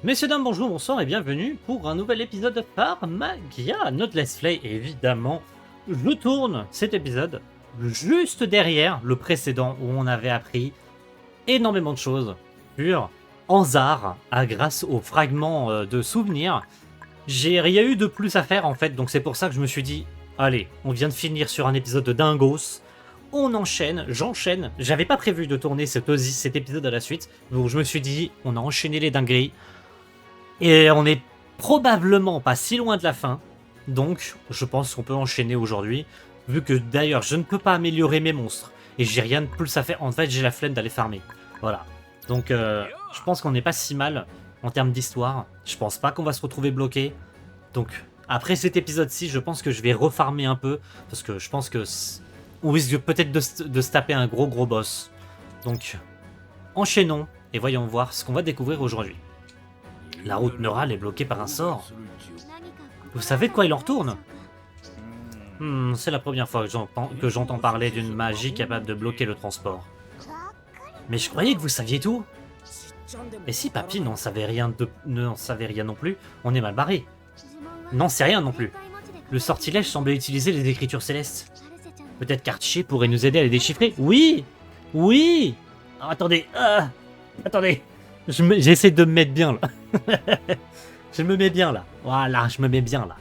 Messieurs, dames, bonjour, bonsoir et bienvenue pour un nouvel épisode de Pharmagia, notre let's play. Évidemment, je tourne cet épisode juste derrière le précédent où on avait appris énormément de choses sur Anzar grâce aux fragments de souvenirs. J'ai rien eu de plus à faire en fait, donc c'est pour ça que je me suis dit, allez, on vient de finir sur un épisode de Dingos. On enchaîne, j'enchaîne. J'avais pas prévu de tourner cet épisode à la suite, donc je me suis dit, on a enchaîné les dingueries. Et on est probablement pas si loin de la fin, donc je pense qu'on peut enchaîner aujourd'hui, vu que d'ailleurs je ne peux pas améliorer mes monstres, et j'ai rien de plus à faire, en fait j'ai la flemme d'aller farmer, voilà. Donc je pense qu'on n'est pas si mal en termes d'histoire, je pense pas qu'on va se retrouver bloqué, donc après cet épisode-ci je pense que je vais refarmer un peu, parce que je pense que on risque peut-être de se taper un gros boss. Donc enchaînons, et voyons voir ce qu'on va découvrir aujourd'hui. La route neurale est bloquée par un sort. Vous savez de quoi il en retourne? C'est la première fois que j'entends parler d'une magie capable de bloquer le transport. Mais je croyais que vous saviez tout. Et si Papy n'en savait rien non plus, on est mal barré. N'en sait rien non plus. Le sortilège semblait utiliser les écritures célestes. Peut-être qu'Archie pourrait nous aider à les déchiffrer. Oui. Oui. Oh, attendez. Attendez. J'essaie de me mettre bien là. Je me mets bien là. Voilà, je me mets bien là.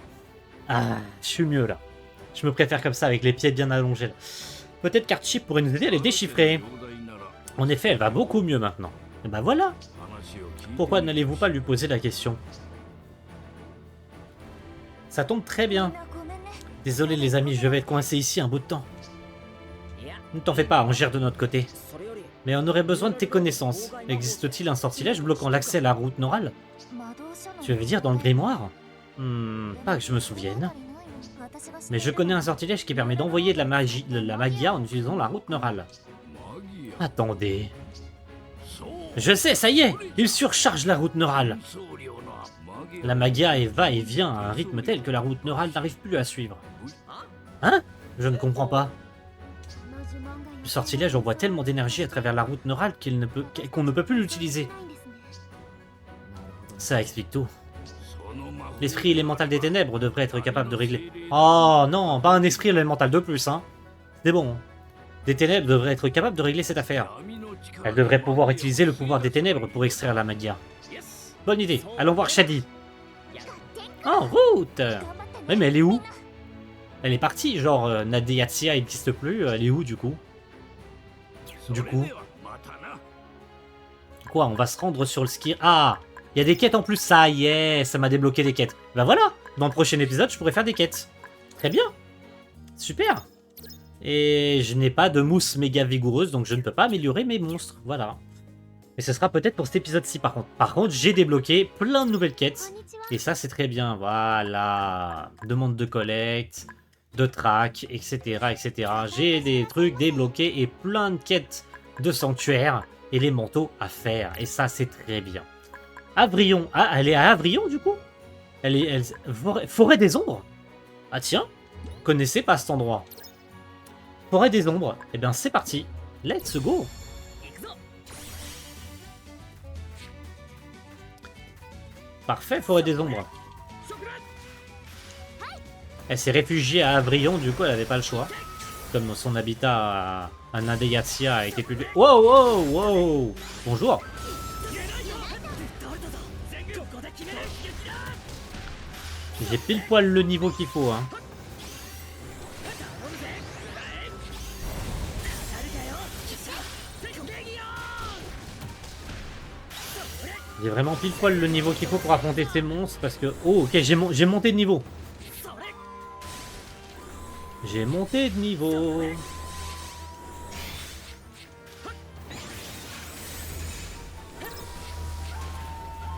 Je suis mieux là. Je me préfère comme ça avec les pieds bien allongés là. Peut-être qu'Archie pourrait nous aider à les déchiffrer. En effet, elle va beaucoup mieux maintenant. Et ben voilà. Pourquoi n'allez-vous pas lui poser la question? Ça tombe très bien. Désolé les amis, je vais être coincé ici un bout de temps. Ne t'en fais pas, on gère de notre côté. Mais on aurait besoin de tes connaissances. Existe-t-il un sortilège bloquant l'accès à la route neurale? Tu veux dire dans le grimoire? Pas que je me souvienne. Mais je connais un sortilège qui permet d'envoyer de la magia en utilisant la route neurale. Attendez. Je sais, ça y est, il surcharge la route neurale. La magia va et vient à un rythme tel que la route neurale n'arrive plus à suivre. Hein? Je ne comprends pas. Le sortilège envoie tellement d'énergie à travers la route neurale qu'on ne peut plus l'utiliser. Ça explique tout. L'esprit élémental des ténèbres devrait être capable de régler... Oh non, pas un esprit élémental de plus, hein. C'est bon. Des ténèbres devraient être capables de régler cette affaire. Elle devrait pouvoir utiliser le pouvoir des ténèbres pour extraire la magia. Bonne idée, allons voir Shadi. En route! Oui, mais elle est où? Elle est partie, genre Nadeyatsia n'existe plus, elle est où du coup? Quoi, on va se rendre sur le ski... Ah! Il y a des quêtes en plus, ça y est, ça m'a débloqué des quêtes. Bah voilà, dans le prochain épisode, je pourrais faire des quêtes. Très bien. Super. Et je n'ai pas de mousse méga vigoureuse, donc je ne peux pas améliorer mes monstres. Voilà. Mais ce sera peut-être pour cet épisode-ci, par contre. Par contre, j'ai débloqué plein de nouvelles quêtes. Et ça, c'est très bien. Voilà. Demande de collecte, de track, etc., etc. J'ai des trucs débloqués et plein de quêtes de sanctuaire et les manteaux à faire. Et ça, c'est très bien. Avrillon. Ah, elle est à Avrillon, du coup? Forêt des ombres? Ah tiens, connaissez pas cet endroit. Forêt des ombres. Eh bien, c'est parti. Let's go. Parfait, forêt des ombres. Elle s'est réfugiée à Avrillon, du coup, elle avait pas le choix. Comme son habitat à Nadeyatsia a été publié. Wow, wow, wow. Bonjour. J'ai pile poil le niveau qu'il faut, hein. J'ai vraiment pile poil le niveau qu'il faut pour affronter ces monstres parce que... Oh, ok, j'ai monté de niveau. J'ai monté de niveau.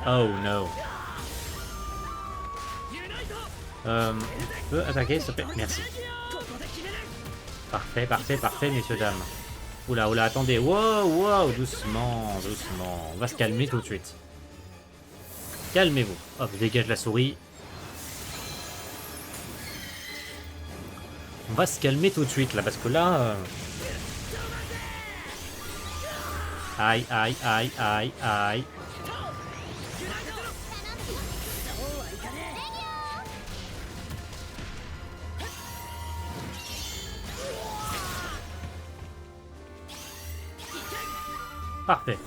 Oh no. On peut attaquer, s'il te plaît. Merci. Parfait, parfait, parfait, messieurs, dames. Oula, oula, attendez. Wow, wow, doucement, doucement. On va se calmer tout de suite. Calmez-vous. Hop, dégage la souris. On va se calmer tout de suite, là, parce que là... Aïe, aïe, aïe, aïe, aïe. Parfait.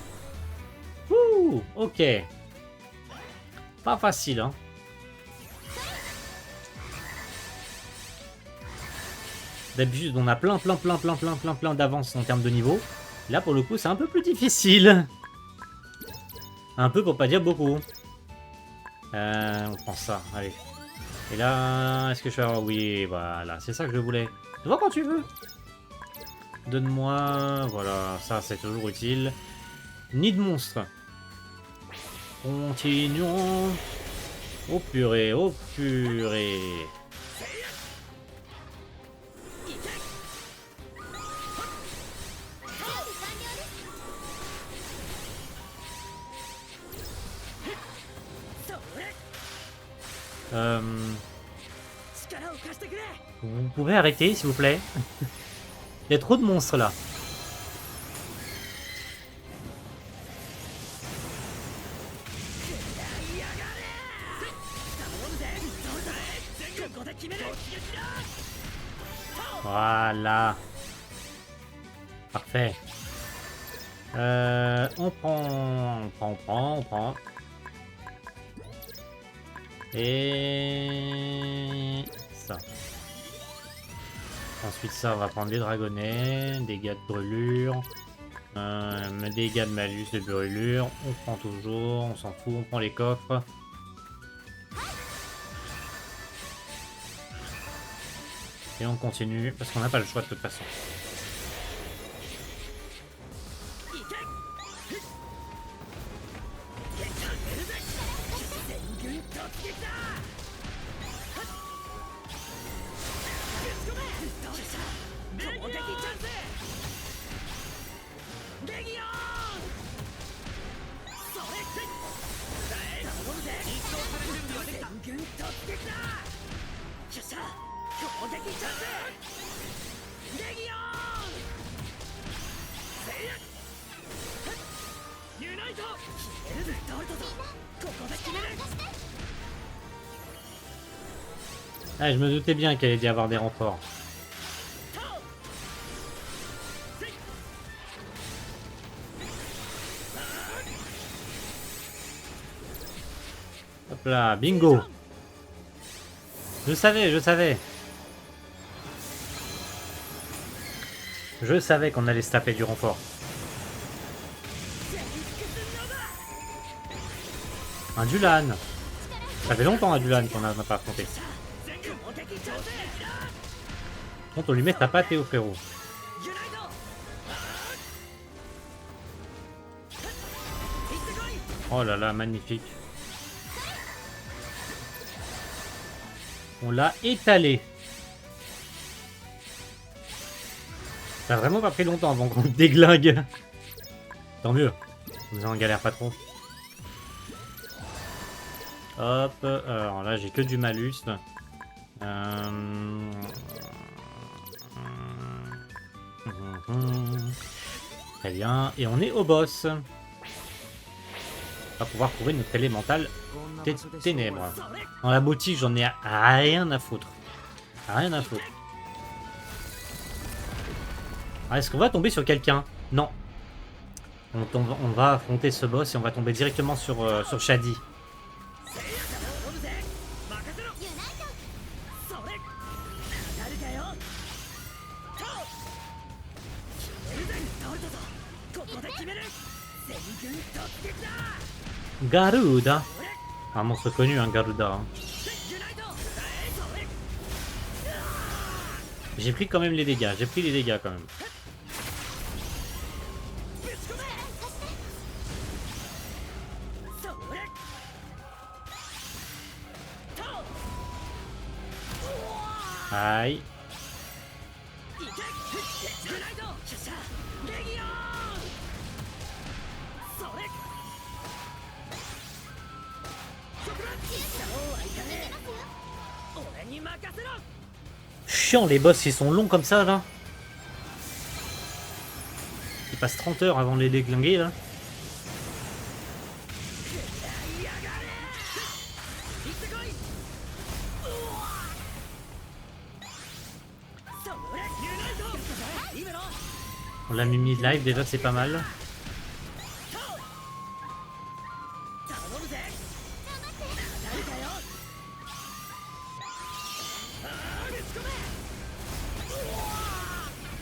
Ouh, ok. Pas facile, hein. D'habitude, on a plein d'avance en termes de niveau. Là, pour le coup, c'est un peu plus difficile. Un peu pour pas dire beaucoup. On prend ça, allez. Et là, est-ce que je vais avoir... Oui, voilà, c'est ça que je voulais. Tu vois quand tu veux. Donne-moi... Voilà, ça, c'est toujours utile. Nid de monstre. Continuons. Oh purée, oh purée. Vous pouvez arrêter, s'il vous plaît. Il y a trop de monstres là. Voilà. Parfait. On prend. Et ça. Ensuite ça, on va prendre des dragonnets, dégâts de brûlure, dégâts de malus de brûlure. On prend toujours, on s'en fout, on prend les coffres. Et on continue, parce qu'on n'a pas le choix de toute façon. Ah, je me doutais bien qu'il allait y avoir des renforts. Hop là, bingo. Je savais. Je savais qu'on allait se taper du renfort. Un Dulan. Ça fait longtemps un Dulan qu'on n'a pas affronté. Contre, on lui met sa patte et au frérot. Oh là là, magnifique. On l'a étalé. Ça a vraiment pas pris longtemps avant qu'on le déglingue. Tant mieux. Comme ça on galère pas trop. Hop. Alors là j'ai que du malus. Très bien. Et on est au boss. On va pouvoir trouver notre élémental ténèbres. Dans la boutique, j'en ai rien à foutre. Rien à foutre. Ah, est-ce qu'on va tomber sur quelqu'un? Non. On va affronter ce boss et on va tomber directement sur Shadi. Garuda. Un monstre connu, hein, Garuda. Hein. J'ai pris quand même les dégâts. J'ai pris les dégâts quand même. Aïe. Chiant, les boss ils sont longs comme ça là. Ils passent 30 heures avant de les déglinguer là. On l'a mis mid-live déjà, c'est pas mal.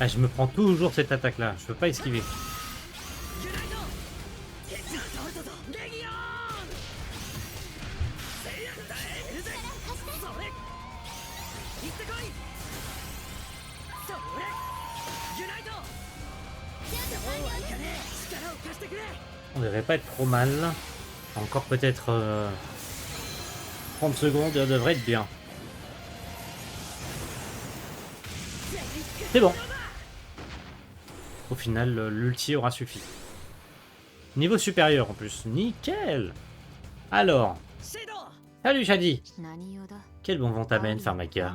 Ah, je me prends toujours cette attaque-là. Je peux pas esquiver. On devrait pas être trop mal. Encore peut-être 30 secondes et on devrait être bien. C'est bon. Au final, l'ulti aura suffi. Niveau supérieur en plus. Nickel. Alors. Salut Shadi. Quel bon vent t'amène, Pharmacia.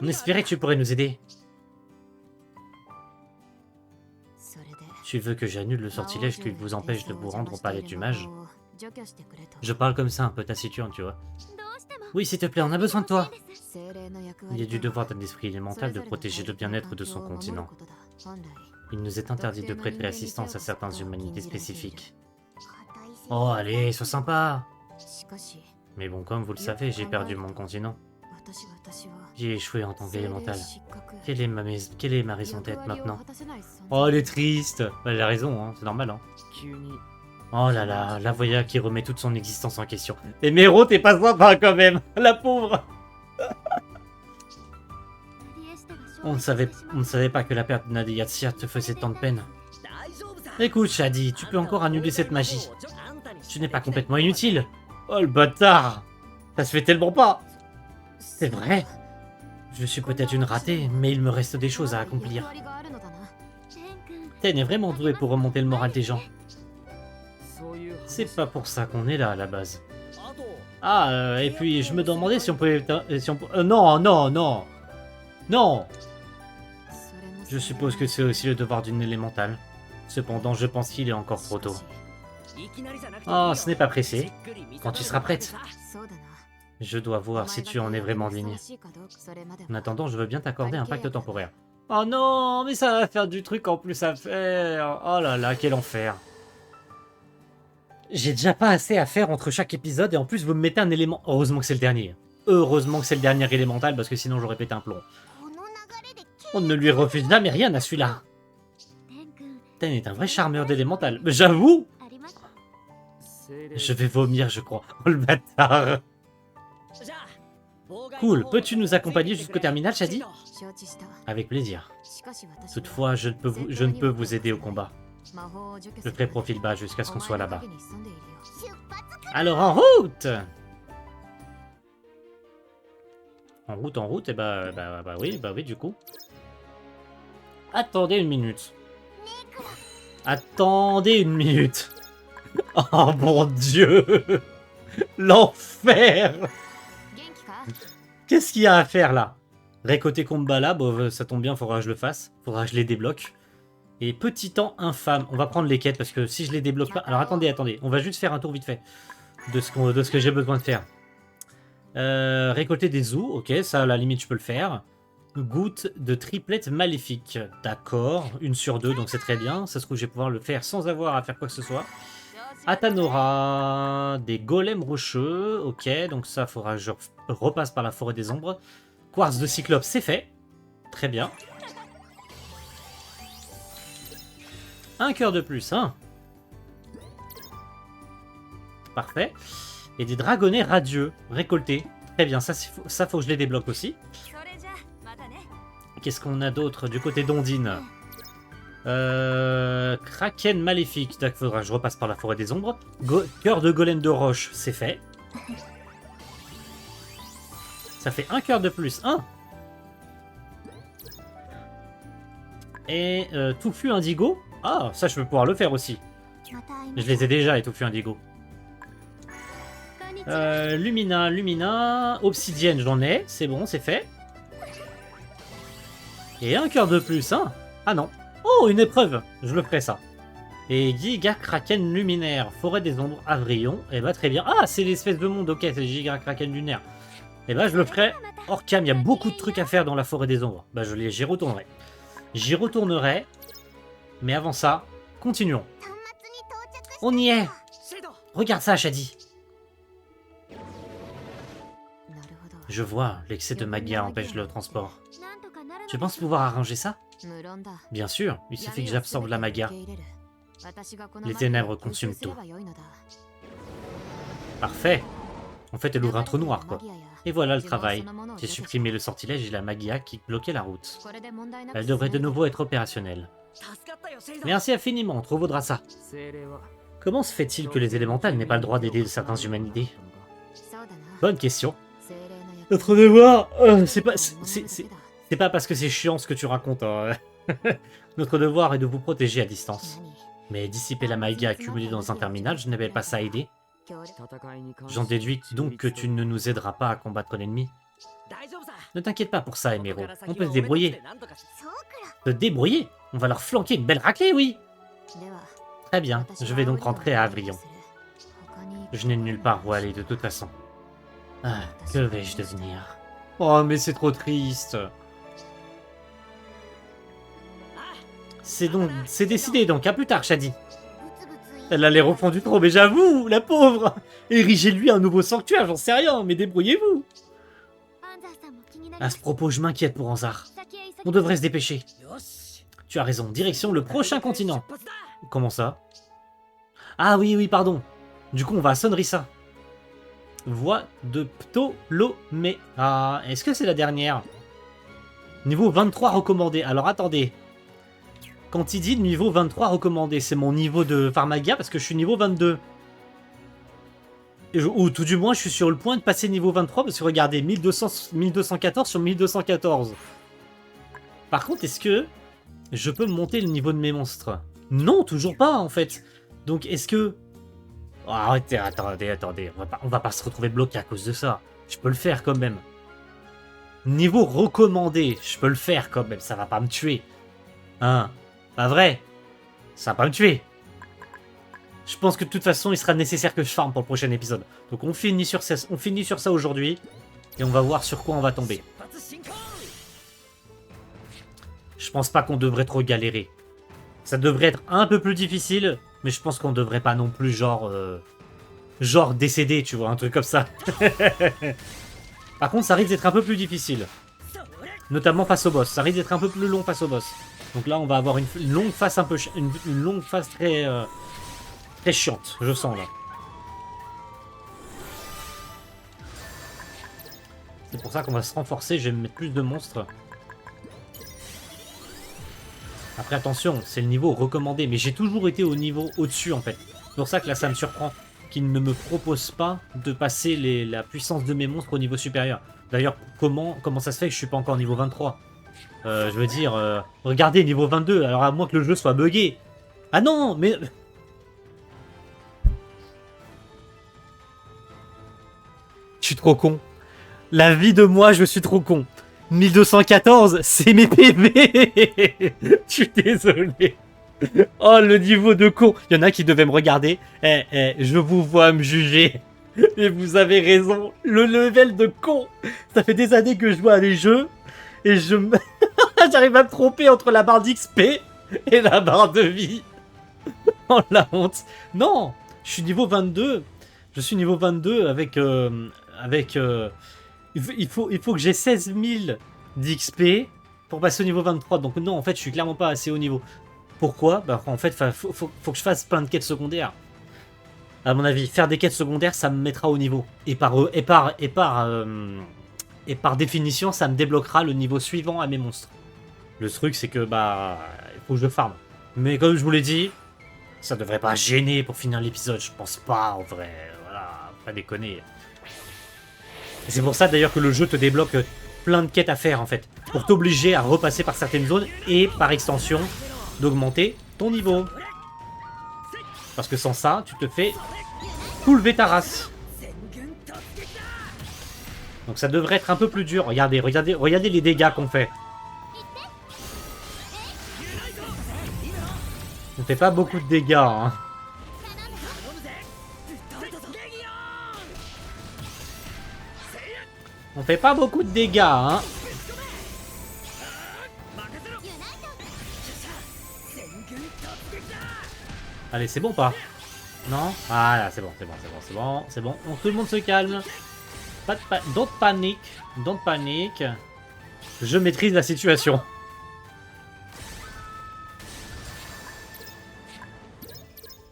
On espérait que tu pourrais nous aider. Tu veux que j'annule le sortilège qui vous empêche de vous rendre au palais du mage? Je parle comme ça, un peu taciturne, tu vois. Oui, s'il te plaît, on a besoin de toi. Il est du devoir d'un esprit élémental de protéger le bien-être de son continent. Il nous est interdit de prêter assistance à certaines humanités spécifiques. Oh, allez, sois sympa. Mais bon, comme vous le savez, j'ai perdu mon continent. J'ai échoué en tant qu'élémental. Quelle est ma raison d'être maintenant? Oh, elle est triste. Elle a raison, hein, c'est normal. Hein. Oh là là, la voilà qui remet toute son existence en question. Et Mero, t'es pas sympa quand même, la pauvre. On ne savait pas que la perte de Nadia te faisait tant de peine. Écoute, Shadi, tu peux encore annuler cette magie. Tu n'es pas complètement inutile. Oh le bâtard. Ça se fait tellement pas. C'est vrai. Je suis peut-être une ratée, mais il me reste des choses à accomplir. Ten est vraiment doué pour remonter le moral des gens. C'est pas pour ça qu'on est là à la base. Ah, et puis je me demandais si on pouvait... non, non, non. Non. Je suppose que c'est aussi le devoir d'une élémentale. Cependant, je pense qu'il est encore trop tôt. Oh, ce n'est pas pressé. Quand tu seras prête. Je dois voir si tu en es vraiment digne. En attendant, je veux bien t'accorder un pacte temporaire. Oh non, mais ça va faire du truc en plus à faire. Oh là là, quel enfer. J'ai déjà pas assez à faire entre chaque épisode et en plus vous me mettez un élément... Heureusement que c'est le dernier. Heureusement que c'est le dernier élémental parce que sinon j'aurais pété un plomb. On ne lui refuse jamais rien à celui-là. Ten est un vrai charmeur d'élémental. J'avoue. Je vais vomir, je crois. Oh le bâtard. Cool, peux-tu nous accompagner jusqu'au terminal, Shadi? Avec plaisir. Toutefois, je ne peux vous aider au combat. Je ferai profil bas jusqu'à ce qu'on soit là-bas. Alors en route! En route, et bah oui, du coup. Attendez une minute. Attendez une minute. Oh mon Dieu! L'enfer! Qu'est-ce qu'il y a à faire là? Récolter combat là, bon, ça tombe bien, faudra que je le fasse. Faudra que je les débloque. Et petit temps infâme. On va prendre les quêtes parce que si je les débloque pas... Alors attendez. On va juste faire un tour vite fait de ce que j'ai besoin de faire. Récolter des os. Ok, ça à la limite je peux le faire. Goutte de triplette maléfique. D'accord. 1 sur 2, donc c'est très bien. Ça se trouve je vais pouvoir le faire sans avoir à faire quoi que ce soit. Athanora. Des golems rocheux. Ok, donc ça faudra que je repasse par la forêt des ombres. Quartz de cyclope, c'est fait. Très bien. Un cœur de plus, hein. Parfait. Et des dragonnets radieux récoltés. Très bien, ça faut que je les débloque aussi. Qu'est-ce qu'on a d'autre du côté d'Ondine? Kraken maléfique. Il faudra que je repasse par la forêt des ombres. Cœur de golem de roche, c'est fait. Ça fait un cœur de plus. Et touffu indigo. Ah, ça je vais pouvoir le faire aussi. Je les ai déjà, les touffu indigo. Lumina. Obsidienne, j'en ai. C'est bon, c'est fait. Et un cœur de plus, hein. Ah non. Oh, une épreuve. Je le ferai ça. Et Giga Kraken luminaire. Forêt des ombres, Avrillon. Et bah très bien. Ah, c'est l'espèce de monde. Ok, c'est le Giga Kraken lunaire. Et bah je le ferai hors cam. Il y a beaucoup de trucs à faire dans la forêt des ombres. Bah j'y retournerai. J'y retournerai. Mais avant ça, continuons. On y est. Regarde ça, Shadi. Je vois, l'excès de Magia empêche le transport. Tu penses pouvoir arranger ça? Bien sûr, il suffit que j'absorbe la Magia. Les ténèbres consument tout. Parfait. En fait, elle ouvre un trou noir, quoi. Et voilà le travail. J'ai supprimé le sortilège et la Magia qui bloquait la route. Elle devrait de nouveau être opérationnelle. Merci infiniment, on te revaudra ça. Comment se fait-il que les élémentales n'aient pas le droit d'aider certaines humanités? Bonne question. Notre devoir, c'est pas parce que c'est chiant ce que tu racontes. Hein. Notre devoir est de vous protéger à distance. Mais dissiper la Magia accumulée dans un terminal, je n'avais pas ça à aider. J'en déduis donc que tu ne nous aideras pas à combattre l'ennemi. Ne t'inquiète pas pour ça, Emero. On peut se débrouiller. Se débrouiller? On va leur flanquer une belle raclée, oui. Très bien, je vais donc rentrer à Avrion. Je n'ai nulle part où aller de toute façon. Ah, que vais-je devenir? Oh, mais c'est trop triste. C'est décidé donc, à plus tard, Shadi. Elle a l'air refondue trop, mais j'avoue, la pauvre. Érigez-lui un nouveau sanctuaire, j'en sais rien, mais débrouillez-vous. À ce propos, je m'inquiète pour Anzar. On devrait se dépêcher. Tu as raison, direction le prochain continent. Comment ça? Ah oui, pardon. Du coup, on va à Sonrisa. Voie de Ptolomée. Ah, est-ce que c'est la dernière? Niveau 23 recommandé. Alors, attendez. Quand il dit niveau 23 recommandé, c'est mon niveau de Pharmagia parce que je suis niveau 22. Ou tout du moins, je suis sur le point de passer niveau 23 parce que regardez, 1214 sur 1214. Par contre, est-ce que je peux monter le niveau de mes monstres? Non, toujours pas en fait. Donc est-ce que... Oh, arrêtez, attendez. On va pas se retrouver bloqué à cause de ça. Je peux le faire quand même. Niveau recommandé, je peux le faire quand même. Ça va pas me tuer. Hein? Pas vrai? Ça va pas me tuer. Je pense que de toute façon, il sera nécessaire que je farme pour le prochain épisode. Donc on finit sur ça aujourd'hui. Et on va voir sur quoi on va tomber. Je pense pas qu'on devrait trop galérer. Ça devrait être un peu plus difficile, mais je pense qu'on devrait pas non plus genre décéder, tu vois, un truc comme ça. Par contre, ça risque d'être un peu plus difficile. Notamment face au boss. Ça risque d'être un peu plus long face au boss. Donc là, on va avoir une longue phase une longue phase très très chiante, je sens là. C'est pour ça qu'on va se renforcer, je vais me mettre plus de monstres. Après attention, c'est le niveau recommandé, mais j'ai toujours été au niveau au-dessus en fait. C'est pour ça que là ça me surprend qu'il ne me propose pas de passer la puissance de mes monstres au niveau supérieur. D'ailleurs, comment ça se fait que je suis pas encore niveau 23? Je veux dire, regardez, niveau 22, alors à moins que le jeu soit buggé. Ah non, mais... Je suis trop con. La vie de moi, je suis trop con. 1214, c'est mes PV. Je suis désolé. Oh, le niveau de con. Il y en a qui devaient me regarder. Je vous vois me juger. Et vous avez raison. Le level de con. Ça fait des années que je joue à des jeux. Et j'arrive à me tromper entre la barre d'XP et la barre de vie. Oh, la honte. Non, je suis niveau 22. Je suis niveau 22 avec... il faut que j'ai 16 000 d'XP pour passer au niveau 23. Donc non, en fait, je suis clairement pas assez haut niveau. Pourquoi? Bah, en fait, faut que je fasse plein de quêtes secondaires. À mon avis, faire des quêtes secondaires, ça me mettra au niveau. Et par définition, ça me débloquera le niveau suivant à mes monstres. Le truc, c'est que, bah, il faut que je farme. Mais comme je vous l'ai dit, ça devrait pas gêner pour finir l'épisode. Je pense pas, en vrai. Voilà, pas déconner. Et c'est pour ça, d'ailleurs, que le jeu te débloque plein de quêtes à faire, en fait. Pour t'obliger à repasser par certaines zones et, par extension, d'augmenter ton niveau. Parce que sans ça, tu te fais soulever ta race. Donc ça devrait être un peu plus dur. Regardez les dégâts qu'on fait. On fait pas beaucoup de dégâts, hein. On fait pas beaucoup de dégâts, hein. Allez, c'est bon pas? Non? Ah là, c'est bon, c'est bon, c'est bon, c'est bon, c'est bon. Tout le monde se calme. Pas de don't panic. Don't panic. Je maîtrise la situation.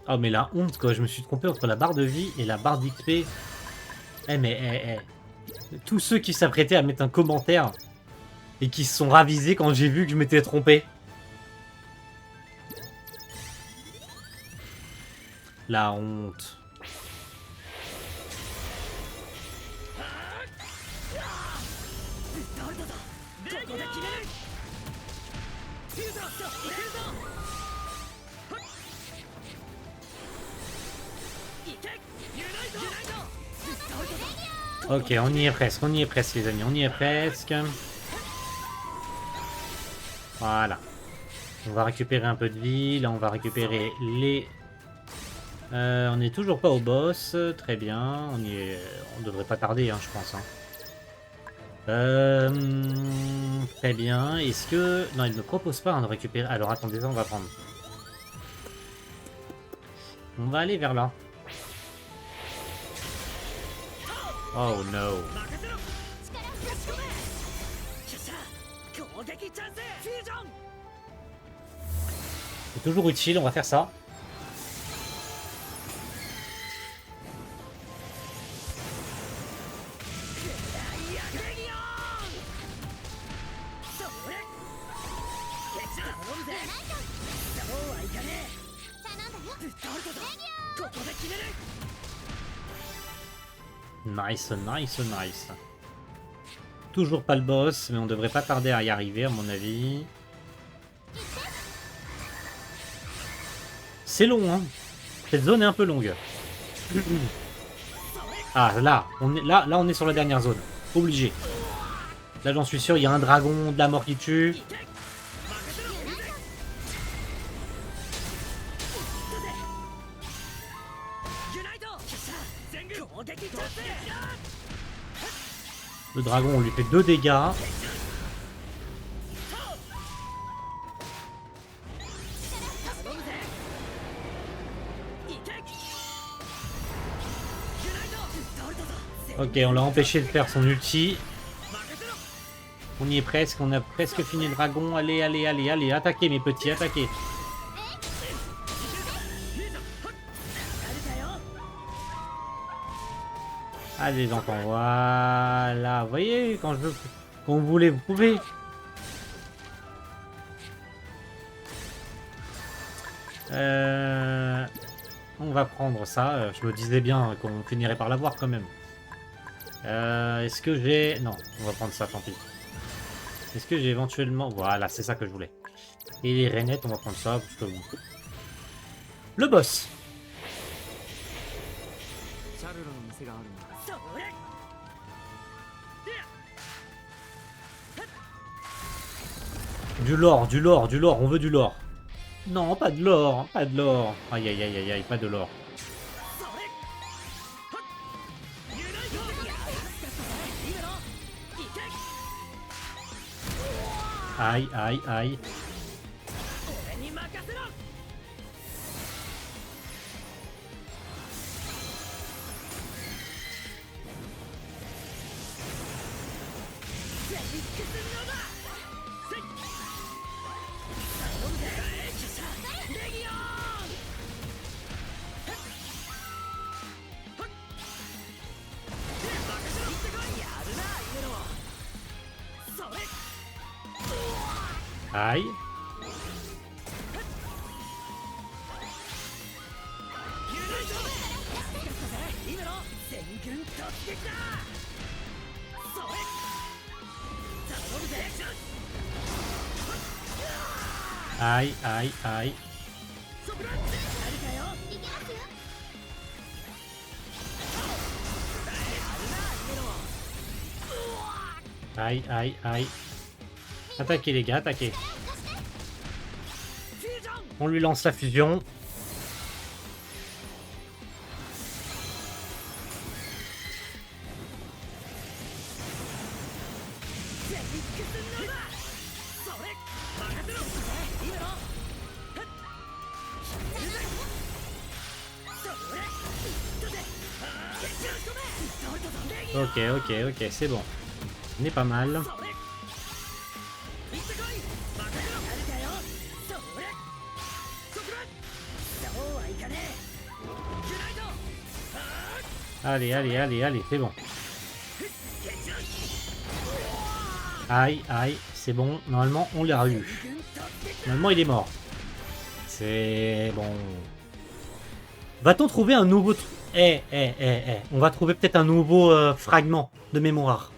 Oh mais la honte quoi, je me suis trompé entre la barre de vie et la barre d'XP. Eh mais tous ceux qui s'apprêtaient à mettre un commentaire et qui se sont ravisés quand j'ai vu que je m'étais trompé. La honte. Ok, on y est presque les amis, on y est presque. Voilà. On va récupérer un peu de vie, là on va récupérer les... on n'est toujours pas au boss, très bien, on devrait pas tarder hein, je pense. Hein. Très bien, est-ce que... Non, il ne me propose pas hein, de récupérer... Alors attendez, on va prendre. On va aller vers là. Oh no. C'est toujours utile, on va faire ça. Nice, nice, nice. Toujours pas le boss, mais on devrait pas tarder à y arriver à mon avis. C'est long, hein. Cette zone est un peu longue. Ah, là, on est sur la dernière zone. Obligé. Là, j'en suis sûr, il y a un dragon de la mort qui tue. Le dragon, on lui fait 2 dégâts. Ok, on l'a empêché de faire son ulti. On y est presque, on a presque fini le dragon. Allez, allez, allez, allez, attaquez mes petits, attaquez. Allez les enfants, voilà. Vous voyez, quand vous voulez, vous pouvez. On va prendre ça. Je me disais bien qu'on finirait par l'avoir quand même. Est-ce que j'ai... Non, on va prendre ça, tant pis. Est-ce que j'ai éventuellement... Voilà, c'est ça que je voulais. Et les rainettes, on va prendre ça, parce que... Le boss. Du lore, du lore, du lore, on veut du lore. Non, pas de lore, pas de lore. Aïe, aïe, aïe, aïe, aïe, pas de lore. Aïe, aïe, aïe. Aïe. Aïe, aïe, aïe. Aïe, aïe, aïe. Attaquez les gars, attaquez. On lui lance la fusion. ok, c'est bon. On est pas mal. Allez, c'est bon. Aïe, c'est bon. Normalement, on l'a eu. Normalement, il est mort. C'est bon. Va-t-on trouver un nouveau... On va trouver peut-être un nouveau fragment de mémoire.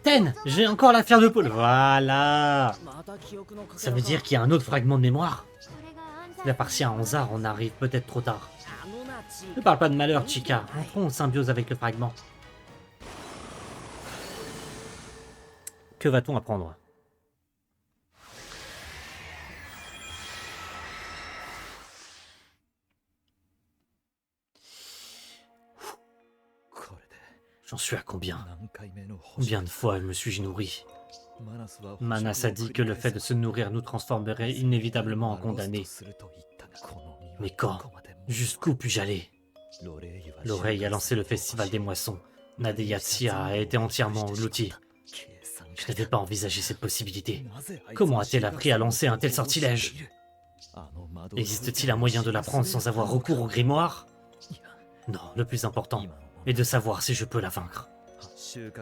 Ten, j'ai encore l'affaire de Paul. Voilà. Ça veut dire qu'il y a un autre fragment de mémoire. Il appartient à Anzar, on arrive peut-être trop tard. Ne parle pas de malheur, Chica. Entrons en symbiose avec le fragment. Que va-t-on apprendre? J'en suis à combien? Combien de fois me suis-je nourri? Manas a dit que le fait de se nourrir nous transformerait inévitablement en condamnés. Mais quand? Jusqu'où puis-je aller? L'oreille a lancé le festival des moissons. Nadeyatsia a été entièrement engloutie. Je n'avais pas envisagé cette possibilité. Comment a-t-elle appris à lancer un tel sortilège? Existe-t-il un moyen de l'apprendre sans avoir recours au grimoire? Non, le plus important est de savoir si je peux la vaincre.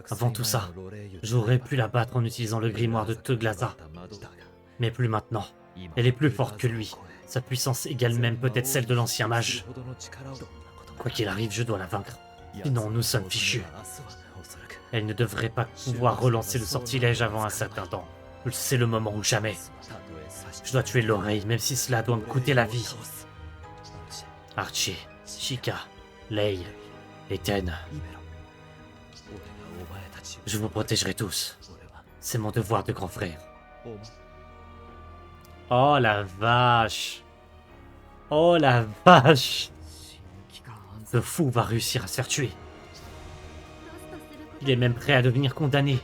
Avant tout ça, j'aurais pu la battre en utilisant le grimoire de Teglaza. Mais plus maintenant. Elle est plus forte que lui. Sa puissance égale même peut-être celle de l'ancien mage. Quoi qu'il arrive, je dois la vaincre. Sinon, nous sommes fichus. Elle ne devrait pas pouvoir relancer le sortilège avant un certain temps. C'est le moment ou jamais. Je dois tuer l'oreille, même si cela doit me coûter la vie. Archie, Chica, Lei et Ten. Je vous protégerai tous. C'est mon devoir de grand frère. Oh la vache. Oh la vache. Ce fou va réussir à se faire tuer. Il est même prêt à devenir condamné.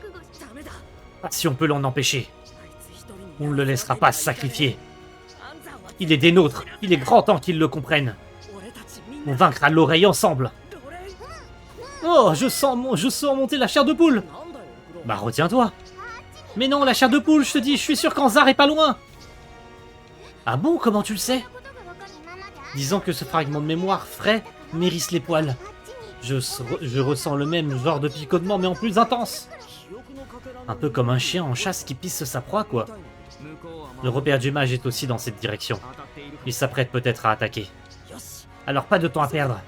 Si on peut l'en empêcher. On ne le laissera pas se sacrifier. Il est des nôtres. Il est grand temps qu'ils le comprennent. On vaincra l'oreille ensemble. Oh, je sens monter la chair de poule. Bah retiens-toi. Mais non, la chair de poule, je te dis, je suis sûr qu'Anzar est pas loin. Ah bon, comment tu le sais? Disons que ce fragment de mémoire frais m'hérisse les poils. Je ressens le même genre de picotement, mais en plus intense. Un peu comme un chien en chasse qui pisse sa proie, quoi. Le repère du mage est aussi dans cette direction. Il s'apprête peut-être à attaquer. Alors pas de temps à perdre.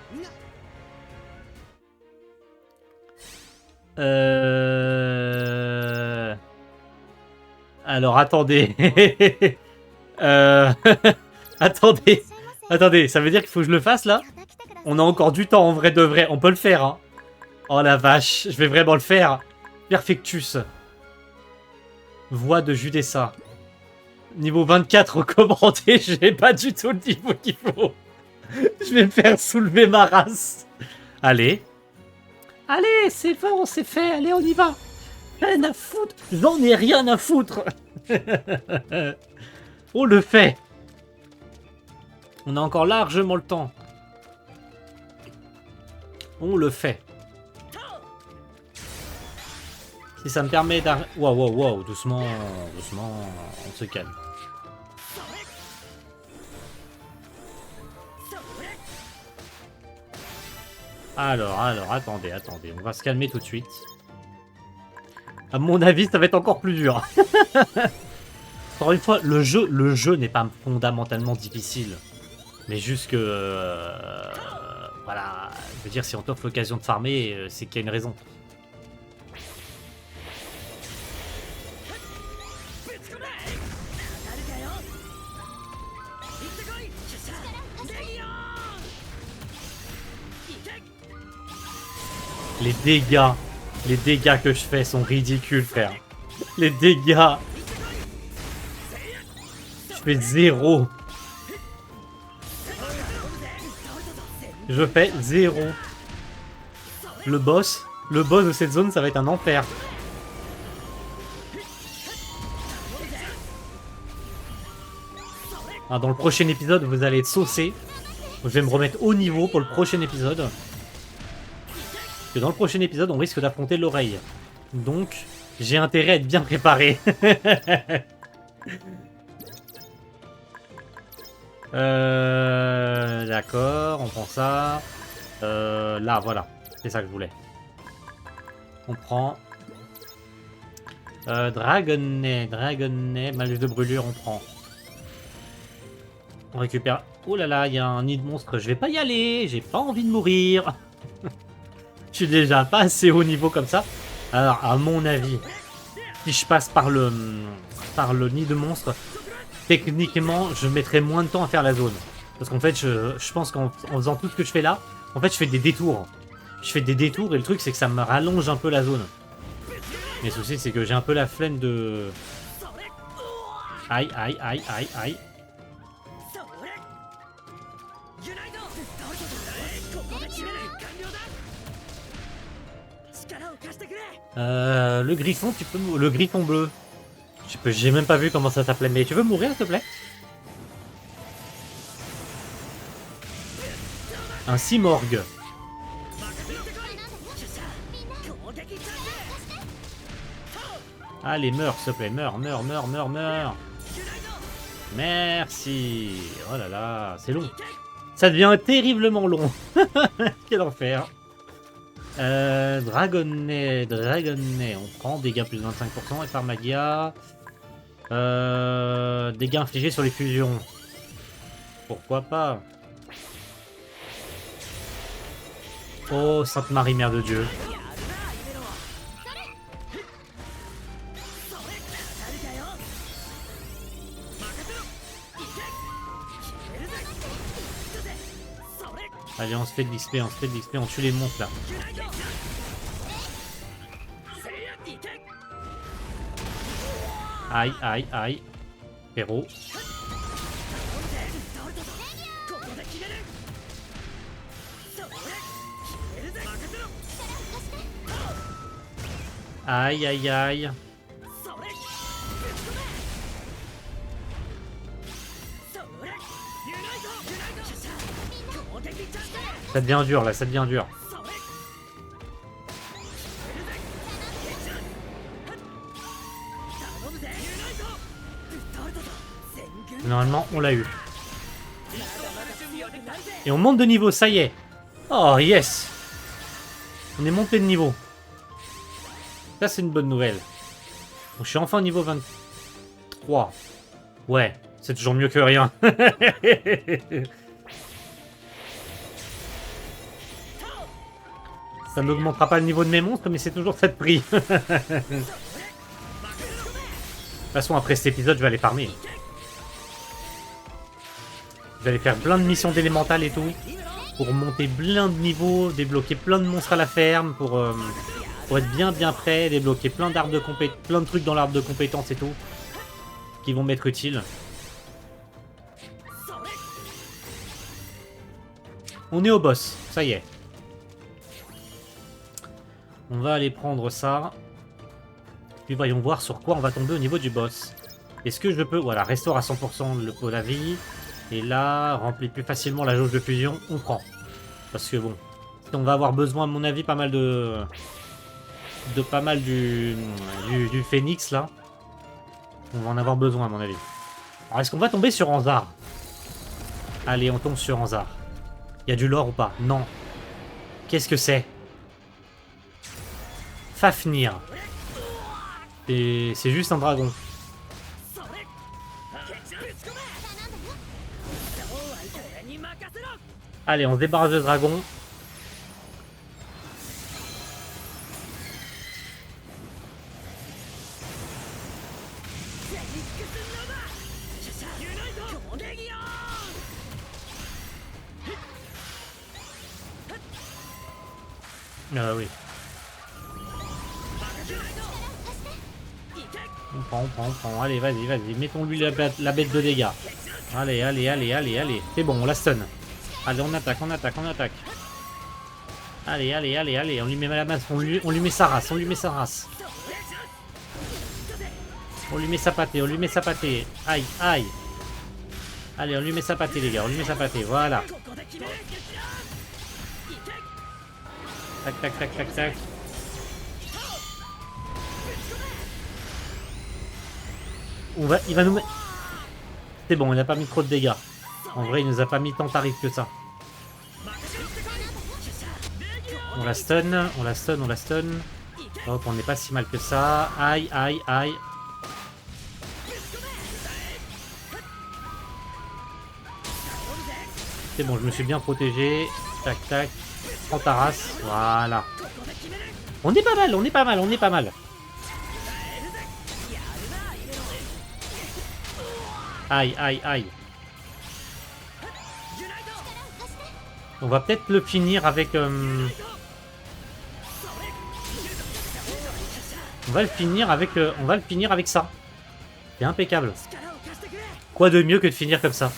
Alors attendez. Attendez, ça veut dire qu'il faut que je le fasse là? On a encore du temps en vrai de vrai, on peut le faire hein. Oh la vache, je vais vraiment le faire. Perfectus. Voix de Judessa. Niveau 24 recommandé, j'ai pas du tout le niveau qu'il faut. Je vais me faire soulever ma race. Allez. Allez, c'est bon, c'est fait, allez on y va. Rien à foutre, j'en ai rien à foutre. On le fait. On a encore largement le temps. On le fait. Si ça me permet d'arrêter... Wow, doucement, on se calme. Alors, attendez, on va se calmer tout de suite. À mon avis, ça va être encore plus dur. Encore une fois, le jeu n'est pas fondamentalement difficile. Mais juste que... voilà, je veux dire, si on t'offre l'occasion de farmer, c'est qu'il y a une raison. Les dégâts que je fais sont ridicules, frère. Les dégâts. Je fais 0. Je fais 0. Le boss de cette zone, ça va être un enfer. Ah, dans le prochain épisode, vous allez être saucés. Je vais me remettre au niveau pour le prochain épisode. que dans le prochain épisode, on risque d'affronter l'oreille. Donc, j'ai intérêt à être bien préparé. D'accord, on prend ça. Là, voilà. C'est ça que je voulais. On prend... Dragonnet, malus de brûlure, on prend. On récupère... Oh là là, il y a un nid de monstre. Je vais pas y aller, j'ai pas envie de mourir. Je suis déjà pas assez haut niveau comme ça. Alors, à mon avis, si je passe par le nid de monstre, techniquement, je mettrai moins de temps à faire la zone. Parce qu'en fait, je pense qu'en faisant tout ce que je fais là, en fait, je fais des détours. Je fais des détours et le truc, c'est que ça me rallonge un peu la zone. Mais le souci, c'est que j'ai un peu la flemme de... Aïe, aïe, aïe, aïe, aïe. Le griffon, tu peux... Le griffon bleu. J'ai même pas vu comment ça s'appelait, mais tu veux mourir, s'il te plaît? Un Simorgue. Allez, meurs, s'il te plaît. Meurs. Merci. Oh là là, c'est long. Ça devient terriblement long. Quel enfer. Dragonnet, on prend dégâts plus 25% et Pharmagia. Dégâts infligés sur les fusions. Pourquoi pas? Oh, Sainte Marie, Mère de Dieu. Allez, on se fait de l'XP, on tue les monstres là. Aïe, aïe, aïe. Héros. Aïe, aïe, aïe. Ça devient dur là, ça devient dur. Normalement, on l'a eu. Et on monte de niveau, ça y est. Oh, yes. On est monté de niveau. Ça, c'est une bonne nouvelle. Donc, je suis enfin au niveau 23. Ouais, c'est toujours mieux que rien. Ça n'augmentera pas le niveau de mes monstres, mais c'est toujours ça de prix. De toute façon, après cet épisode, je vais aller farmer. Je vais aller faire plein de missions d'élémental et tout. Pour monter plein de niveaux, débloquer plein de monstres à la ferme, pour être bien prêt, débloquer plein d'arbres de compétences, plein de trucs dans l'arbre de compétences et tout. Qui vont m'être utiles. On est au boss, ça y est. On va aller prendre ça. Puis voyons voir sur quoi on va tomber au niveau du boss. Est-ce que je peux... Voilà, restaure à 100% le pot de la vie. Et là, remplit plus facilement la jauge de fusion, on prend. Parce que bon, on va avoir besoin, à mon avis, pas mal du phénix, là. On va en avoir besoin, à mon avis. Alors, est-ce qu'on va tomber sur Anzar? Allez, on tombe sur Anzar. Il y a du lore ou pas? Non. Qu'est-ce que c'est? Fafnir. Et c'est juste un dragon. Allez, on se débarrasse de dragon. Oui. On prend. Allez, vas-y. Mettons-lui la bête de dégâts. Allez. C'est bon, on la stun. Allez, on attaque. Allez. On lui met la masse. On lui met sa race. On lui met sa pâtée. Aïe. Allez, on lui met sa pâtée, les gars. Voilà. Tac, tac, tac, tac, tac. Il va nous mettre... C'est bon, il a pas mis trop de dégâts. En vrai, il nous a pas mis tant tarif que ça. On la stun, on la stun, on la stun. Hop, on n'est pas si mal que ça. Aïe, aïe, aïe. C'est bon, je me suis bien protégé. Tac, tac. Prends ta race. Voilà. On est pas mal, on est pas mal, on est pas mal. Aïe, aïe, aïe. On va peut-être le finir avec... On va le finir avec... On va le finir avec ça. C'est impeccable. Quoi de mieux que de finir comme ça?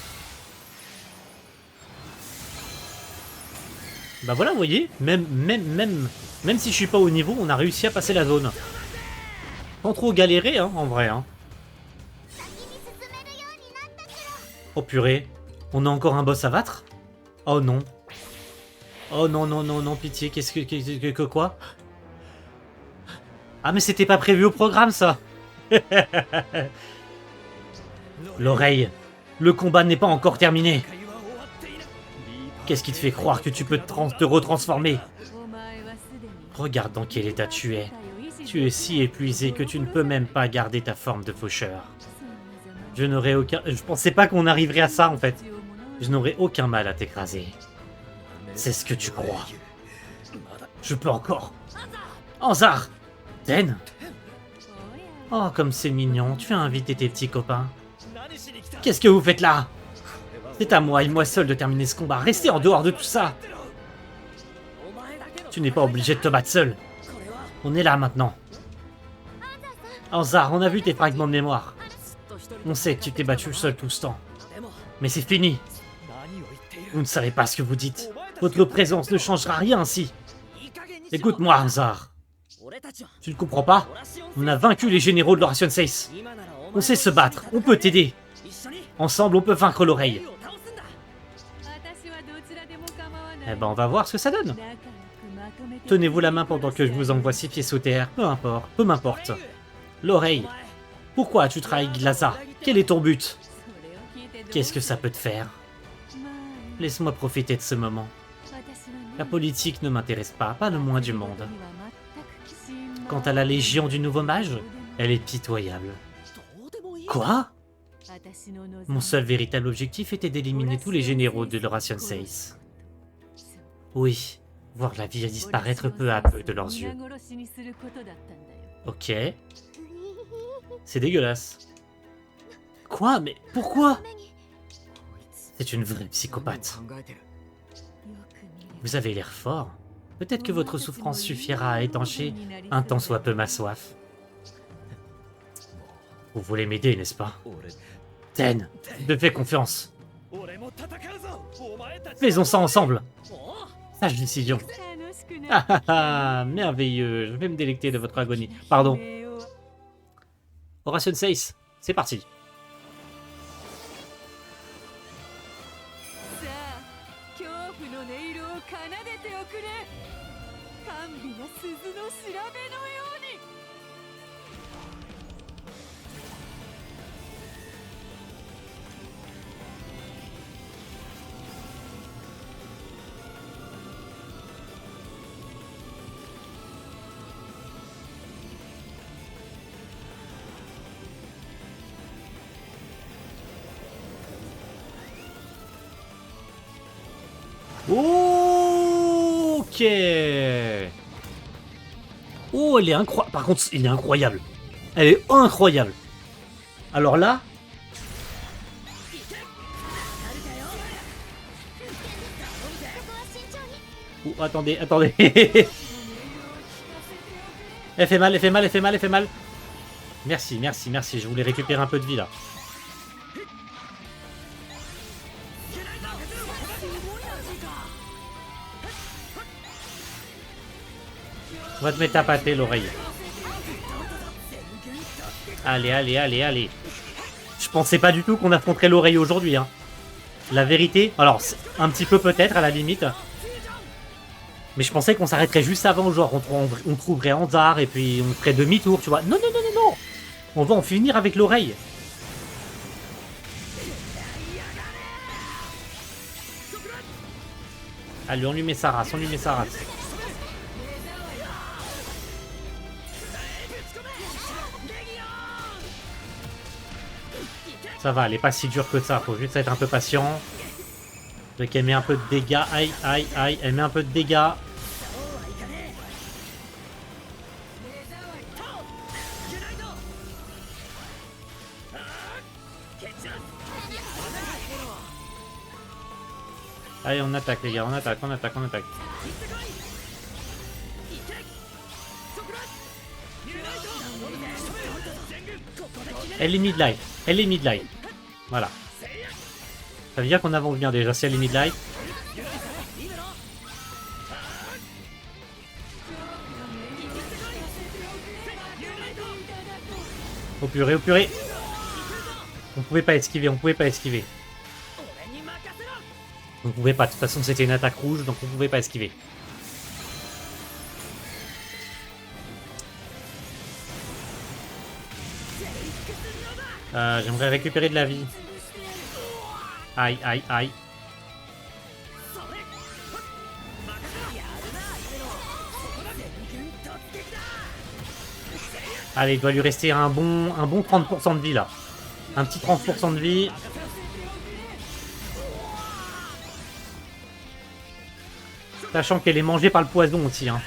Bah voilà, vous voyez, même si je suis pas au niveau, on a réussi à passer la zone. Sans trop galérer, hein, en vrai. Hein. Oh purée, on a encore un boss à battre? Oh non. Oh non, non, non, non, pitié, qu'est-ce que quoi? Ah mais c'était pas prévu au programme, ça. L'oreille, le combat n'est pas encore terminé. Qu'est-ce qui te fait croire que tu peux te retransformer? Regarde dans quel état tu es. Tu es si épuisé que tu ne peux même pas garder ta forme de faucheur. Je n'aurais aucun... Je pensais pas qu'on arriverait à ça, en fait. Je n'aurais aucun mal à t'écraser. C'est ce que tu crois. Je peux encore. Anzar! Den! Oh, comme c'est mignon. Tu as invité tes petits copains. Qu'est-ce que vous faites là? C'est à moi et moi seul de terminer ce combat. Restez en dehors de tout ça. Tu n'es pas obligé de te battre seul. On est là maintenant. Anzar, on a vu tes fragments de mémoire. On sait que tu t'es battu seul tout ce temps. Mais c'est fini. Vous ne savez pas ce que vous dites. Votre présence ne changera rien ainsi. Écoute-moi, Anzar. Tu ne comprends pas? On a vaincu les généraux de l'Oration 6. On sait se battre. On peut t'aider. Ensemble, on peut vaincre l'oreille. Eh ben, on va voir ce que ça donne. Tenez-vous la main pendant que je vous envoie 6 pieds sous terre. Peu m'importe. L'oreille. Pourquoi as-tu trahi Glaza? Quel est ton but? Qu'est-ce que ça peut te faire? Laisse-moi profiter de ce moment. La politique ne m'intéresse pas le moins du monde. Quant à la Légion du Nouveau Mage, elle est pitoyable. Quoi? Mon seul véritable objectif était d'éliminer tous les généraux de l'Oration 6. Oui, voir la vie disparaître peu à peu de leurs yeux. Ok. C'est dégueulasse. Quoi? Mais pourquoi? C'est une vraie psychopathe. Vous avez l'air fort. Peut-être que votre souffrance suffira à étancher un tant soit peu ma soif. Vous voulez m'aider, n'est-ce pas? Ten, je te fais confiance. Faisons ça ensemble. Sage décision. Ah ah ah, merveilleux. Je vais me délecter de votre agonie. Pardon. Oration 6, c'est parti. Ok. Oh, elle est incroyable. Par contre, il est incroyable. Elle est incroyable. Alors là... Oh, attendez, attendez. Elle fait mal, elle fait mal, elle fait mal, elle fait mal. Merci, merci, merci. Je voulais récupérer un peu de vie, là. On va te mettre à pâter l'oreille. Allez, allez, allez, allez. Je pensais pas du tout qu'on affronterait l'oreille aujourd'hui. Hein. La vérité, alors un petit peu peut-être à la limite. Mais je pensais qu'on s'arrêterait juste avant, genre on trouverait Anzar et puis on ferait demi-tour, tu vois. Non, non, non, non, non. On va en finir avec l'oreille. Allez, on lui met sa race, on lui met sa race. Ça va, elle est pas si dure que ça, faut juste être un peu patient. Donc elle met un peu de dégâts, aïe, aïe, aïe, elle met un peu de dégâts. Allez, on attaque les gars, on attaque, on attaque, on attaque. Elle est mid-life, elle est mid-life. Voilà. Ça veut dire qu'on avance bien déjà si elle est mid-life. Au purée, au purée. On pouvait pas esquiver, on pouvait pas esquiver. On pouvait pas, de toute façon c'était une attaque rouge, donc on pouvait pas esquiver. J'aimerais récupérer de la vie. Aïe, aïe, aïe. Allez, il doit lui rester un bon 30% de vie là. Un petit 30% de vie. Sachant qu'elle est mangée par le poison aussi. Hein.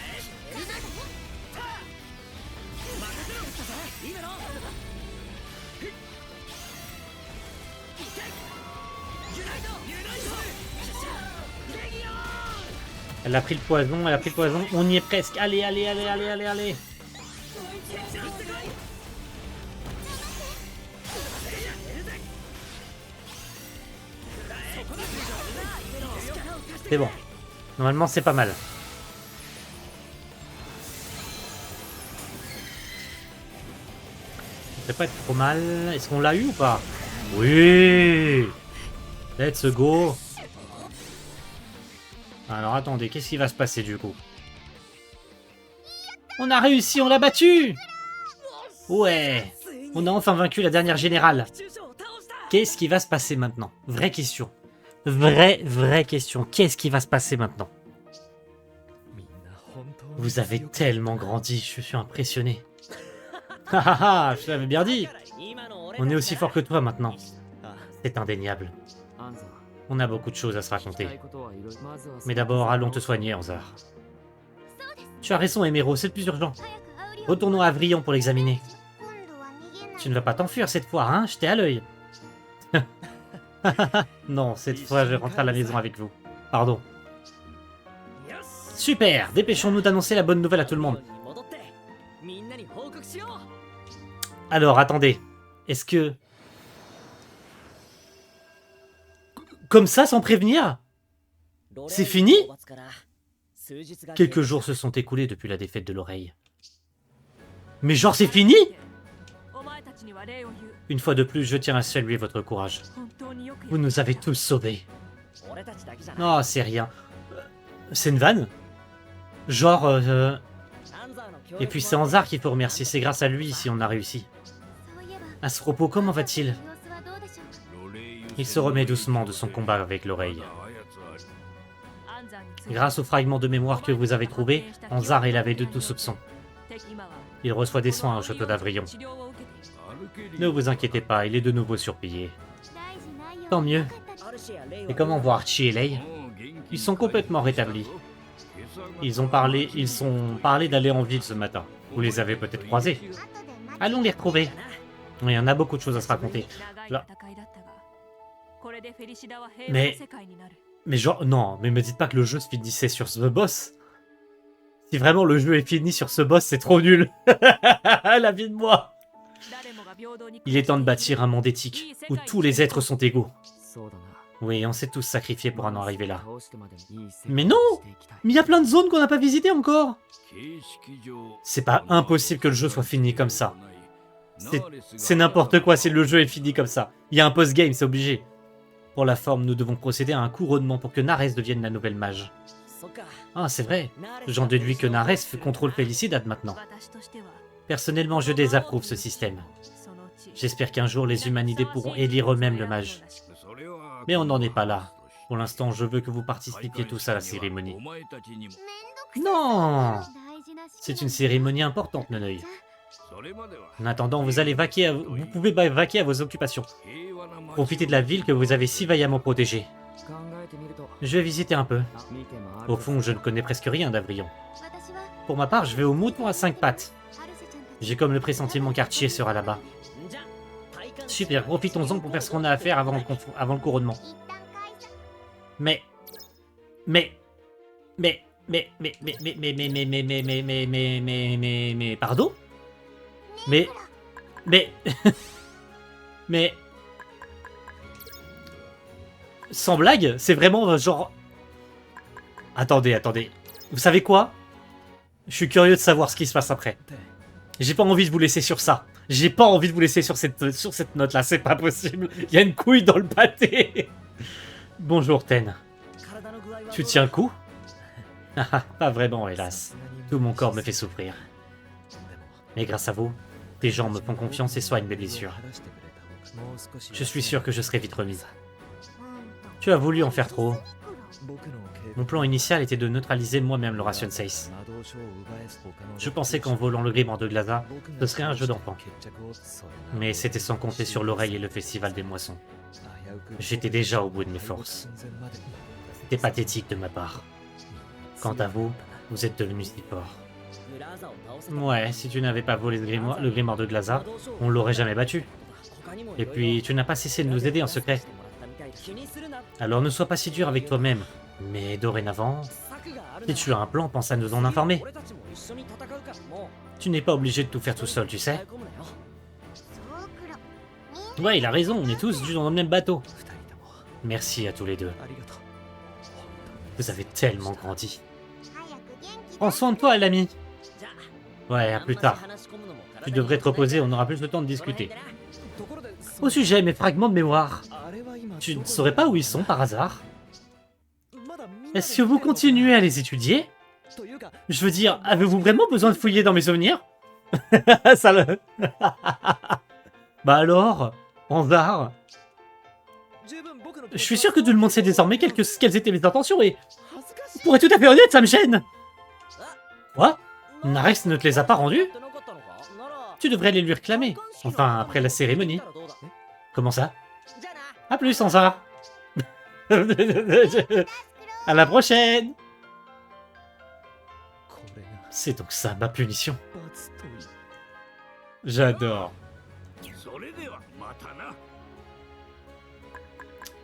Elle a pris le poison, elle a pris le poison. On y est presque. Allez, allez, allez, allez, allez, allez. C'est bon. Normalement, c'est pas mal. Ça peut pas être trop mal. Est-ce qu'on l'a eu ou pas? Oui. Let's go. Alors attendez, qu'est-ce qui va se passer du coup? On a réussi, on l'a battu. Ouais. On a enfin vaincu la dernière générale. Qu'est-ce qui va se passer maintenant? Vraie question. Vraie question. Qu'est-ce qui va se passer maintenant? Vous avez tellement grandi, je suis impressionné. Hahaha, je l'avais bien dit. On est aussi fort que toi maintenant. C'est indéniable. On a beaucoup de choses à se raconter. Mais d'abord, allons te soigner, Anzar. Tu as raison, Emero, c'est le plus urgent. Retournons à Avrion pour l'examiner. Tu ne vas pas t'enfuir cette fois, hein? J'étais à l'œil. Non, cette fois, je rentre à la maison avec vous. Pardon. Super! Dépêchons-nous d'annoncer la bonne nouvelle à tout le monde. Alors, attendez. Est-ce que... Comme ça, sans prévenir? C'est fini? Quelques jours se sont écoulés depuis la défaite de l'oreille. Mais genre, c'est fini? Une fois de plus, je tiens à saluer votre courage. Vous nous avez tous sauvés. Oh, c'est rien. C'est une vanne? Genre... Et puis c'est Anzar qu'il faut remercier, c'est grâce à lui si on a réussi. À ce propos, comment va-t-il? Il se remet doucement de son combat avec l'oreille. Grâce au fragment de mémoire que vous avez trouvé, Anzar est lavé de tout soupçon. Il reçoit des soins au château d'Avrion. Ne vous inquiétez pas, il est de nouveau surpillé. Tant mieux. Et comment voir Archie et Lei? Ils sont complètement rétablis. Ils sont parlé d'aller en ville ce matin. Vous les avez peut-être croisés. Allons les retrouver. Oui, on a beaucoup de choses à se raconter. Là. Mais genre, non, mais me dites pas que le jeu se finissait sur ce boss. Si vraiment le jeu est fini sur ce boss, c'est trop nul. La vie de moi. Il est temps de bâtir un monde éthique, où tous les êtres sont égaux. Oui, on s'est tous sacrifiés pour en arriver là. Mais non! Mais il y a plein de zones qu'on n'a pas visitées encore! C'est pas impossible que le jeu soit fini comme ça. C'est n'importe quoi si le jeu est fini comme ça. Il y a un post-game, c'est obligé. Pour la forme, nous devons procéder à un couronnement pour que Nares devienne la nouvelle mage. Ah, c'est vrai. J'en déduis que Nares contrôle Felicidad maintenant. Personnellement, je désapprouve ce système. J'espère qu'un jour les humanités pourront élire eux-mêmes le mage. Mais on n'en est pas là. Pour l'instant, je veux que vous participiez tous à la cérémonie. Non! C'est une cérémonie importante, Neneuil. En attendant, vous pouvez vaquer à vos occupations. Profitez de la ville que vous avez si vaillamment protégée. Je vais visiter un peu. Au fond, je ne connais presque rien d'Avrion. Pour ma part, je vais au mouton à 5 pattes. J'ai comme le pressentiment qu'Archie sera là-bas. Super, profitons-en pour faire ce qu'on a à faire avant le couronnement. Mais, pardon? Mais, sans blague, c'est vraiment genre... Attendez. Vous savez quoi? Je suis curieux de savoir ce qui se passe après. J'ai pas envie de vous laisser sur ça. J'ai pas envie de vous laisser sur cette note-là, c'est pas possible. Il y a une couille dans le pâté. Bonjour, Ten. Tu tiens le coup? Pas vraiment, hélas. Tout mon corps me fait souffrir. Mais grâce à vous, tes gens me font confiance et soignent mes blessures. Je suis sûr que je serai vite remise. Tu as voulu en faire trop. Mon plan initial était de neutraliser moi-même le Ration 6. Je pensais qu'en volant le grimoire de Glaza, ce serait un jeu d'enfant. Mais c'était sans compter sur l'oreille et le festival des moissons. J'étais déjà au bout de mes forces. C'était pathétique de ma part. Quant à vous, vous êtes devenu si fort. Ouais, si tu n'avais pas volé le grimoire de Glaza, on l'aurait jamais battu. Et puis, tu n'as pas cessé de nous aider en secret. Alors ne sois pas si dur avec toi-même. Mais dorénavant, si tu as un plan, pense à nous en informer. Tu n'es pas obligé de tout faire tout seul, tu sais. Ouais, il a raison, on est tous dans le même bateau. Merci à tous les deux. Vous avez tellement grandi. Prends soin de toi, l'ami. Ouais, à plus tard. Tu devrais te reposer, on aura plus le temps de discuter. Au sujet, mes fragments de mémoire. Tu ne saurais pas où ils sont par hasard? Est-ce que vous continuez à les étudier? Je veux dire, avez-vous vraiment besoin de fouiller dans mes souvenirs? Ça le... Bah alors, Anzar. Je suis sûr que tout le monde sait désormais quelles étaient mes intentions et... Pour être tout à fait honnête, ça me gêne. Quoi? Nares ne te les a pas rendus? Tu devrais aller lui réclamer. Enfin, après la cérémonie. Comment ça? A plus, Anzar. À la prochaine. C'est donc ça, ma punition. J'adore.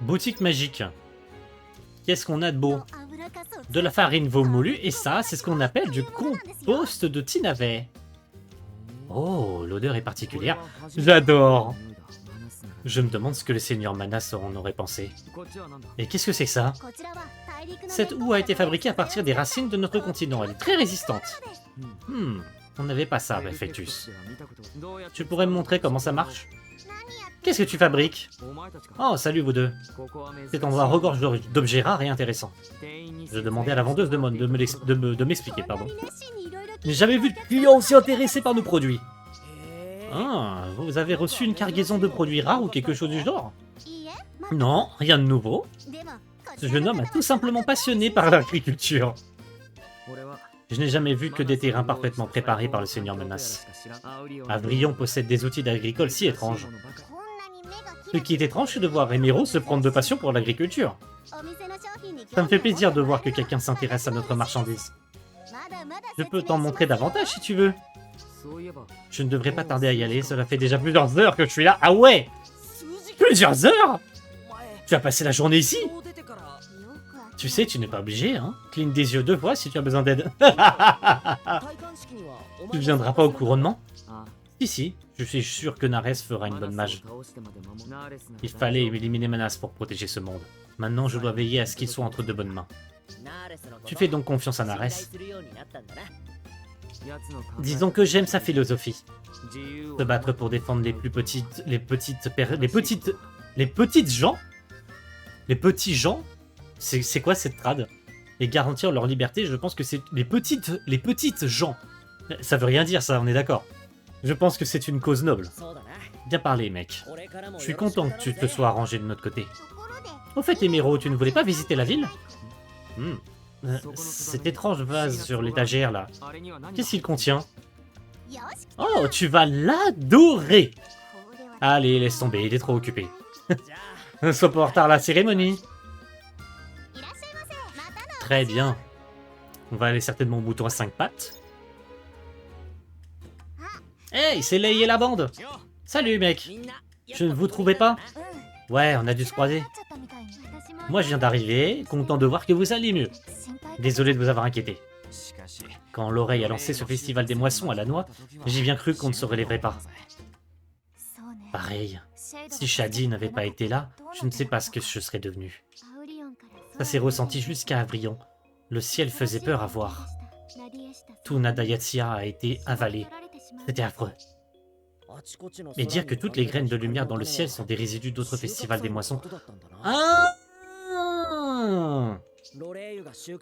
Boutique magique. Qu'est-ce qu'on a de beau? De la farine veau moulu, et ça, c'est ce qu'on appelle du compost de Tinavet. Oh, l'odeur est particulière. J'adore. Je me demande ce que le seigneur Manas en aurait pensé. Et qu'est-ce que c'est que ça? Cette houe a été fabriquée à partir des racines de notre continent. Elle est très résistante. On n'avait pas ça, Belfectus. Tu pourrais me montrer comment ça marche? Qu'est-ce que tu fabriques? Oh, salut vous deux. Cet endroit regorge d'objets rares et intéressants. Je demandais à la vendeuse de m'expliquer, pardon. Je n'ai jamais vu de client aussi intéressé par nos produits. Ah, vous avez reçu une cargaison de produits rares ou quelque chose du genre? Non, rien de nouveau. Ce jeune homme est tout simplement passionné par l'agriculture. Je n'ai jamais vu que des terrains parfaitement préparés par le seigneur Manas. Avrion possède des outils d'agriculture si étranges. Ce qui est étrange, c'est de voir Remiro se prendre de passion pour l'agriculture. Ça me fait plaisir de voir que quelqu'un s'intéresse à notre marchandise. Je peux t'en montrer davantage si tu veux. Je ne devrais pas tarder à y aller, cela fait déjà plusieurs heures que je suis là. Ah ouais! Plusieurs heures? Tu as passé la journée ici? Tu sais, tu n'es pas obligé, hein. Cligne des yeux 2 fois si tu as besoin d'aide. Tu viendras pas au couronnement? Si, je suis sûr que Nares fera une bonne mage. Il fallait éliminer Manas pour protéger ce monde. Maintenant, je dois veiller à ce qu'il soit entre de bonnes mains. Tu fais donc confiance à Nares? Disons que j'aime sa philosophie. Se battre pour défendre les petits gens? Les petits gens? C'est quoi cette trad? et garantir leur liberté. Je pense que c'est les petites gens. Ça veut rien dire ça, on est d'accord. Je pense que c'est une cause noble. Bien parlé, mec. Je suis content que tu te sois arrangé de notre côté. Au fait, Emero, tu ne voulais pas visiter la ville? Cet étrange vase sur l'étagère, là. Qu'est-ce qu'il contient? Oh, tu vas l'adorer! Allez, laisse tomber, il est trop occupé. Sois pas en retard à la cérémonie. Très bien. On va aller certainement au mouton à 5 pattes. Hey, c'est Lei et la bande! Salut, mec! Je ne vous trouvais pas? Ouais, on a dû se croiser. Moi, je viens d'arriver, content de voir que vous allez mieux. Désolé de vous avoir inquiété. Quand l'oreille a lancé ce festival des moissons à la noix, j'ai bien cru qu'on ne se relèverait pas. Pareil. Si Shadi n'avait pas été là, je ne sais pas ce que je serais devenu. Ça s'est ressenti jusqu'à Avrion. Le ciel faisait peur à voir. Tout Nadayatsia a été avalé. C'était affreux. Et dire que toutes les graines de lumière dans le ciel sont des résidus d'autres festivals des moissons. Ah!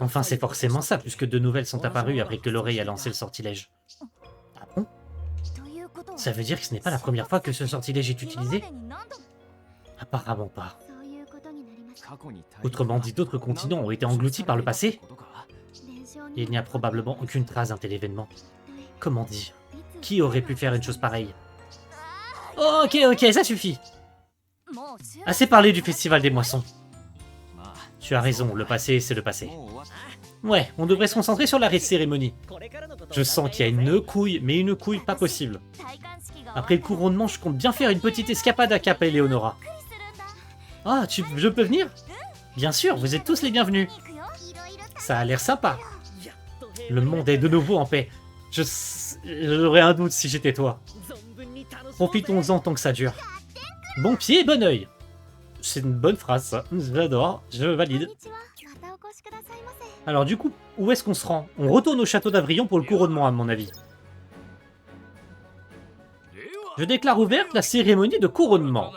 Enfin, c'est forcément ça, puisque de nouvelles sont apparues après que l'oreille a lancé le sortilège. Ah bon? Ça veut dire que ce n'est pas la première fois que ce sortilège est utilisé? Apparemment pas. Autrement dit, d'autres continents ont été engloutis par le passé? Il n'y a probablement aucune trace d'un tel événement. Comment dire? Qui aurait pu faire une chose pareille? Ok, ça suffit. Assez parlé du festival des moissons. Tu as raison, le passé, c'est le passé. Ouais, on devrait se concentrer sur la cérémonie. Je sens qu'il y a une couille, mais une couille pas possible. Après le couronnement, je compte bien faire une petite escapade à Cap Eleonora. Ah, je peux venir? Bien sûr, vous êtes tous les bienvenus. Ça a l'air sympa. Le monde est de nouveau en paix. J'aurais un doute si j'étais toi. Profitons-en tant que ça dure. Bon pied, bon oeil. C'est une bonne phrase, ça. J'adore, je valide. Alors du coup, où est-ce qu'on se rend? On retourne au château d'Avrion pour le couronnement, à mon avis. Je déclare ouverte la cérémonie de couronnement.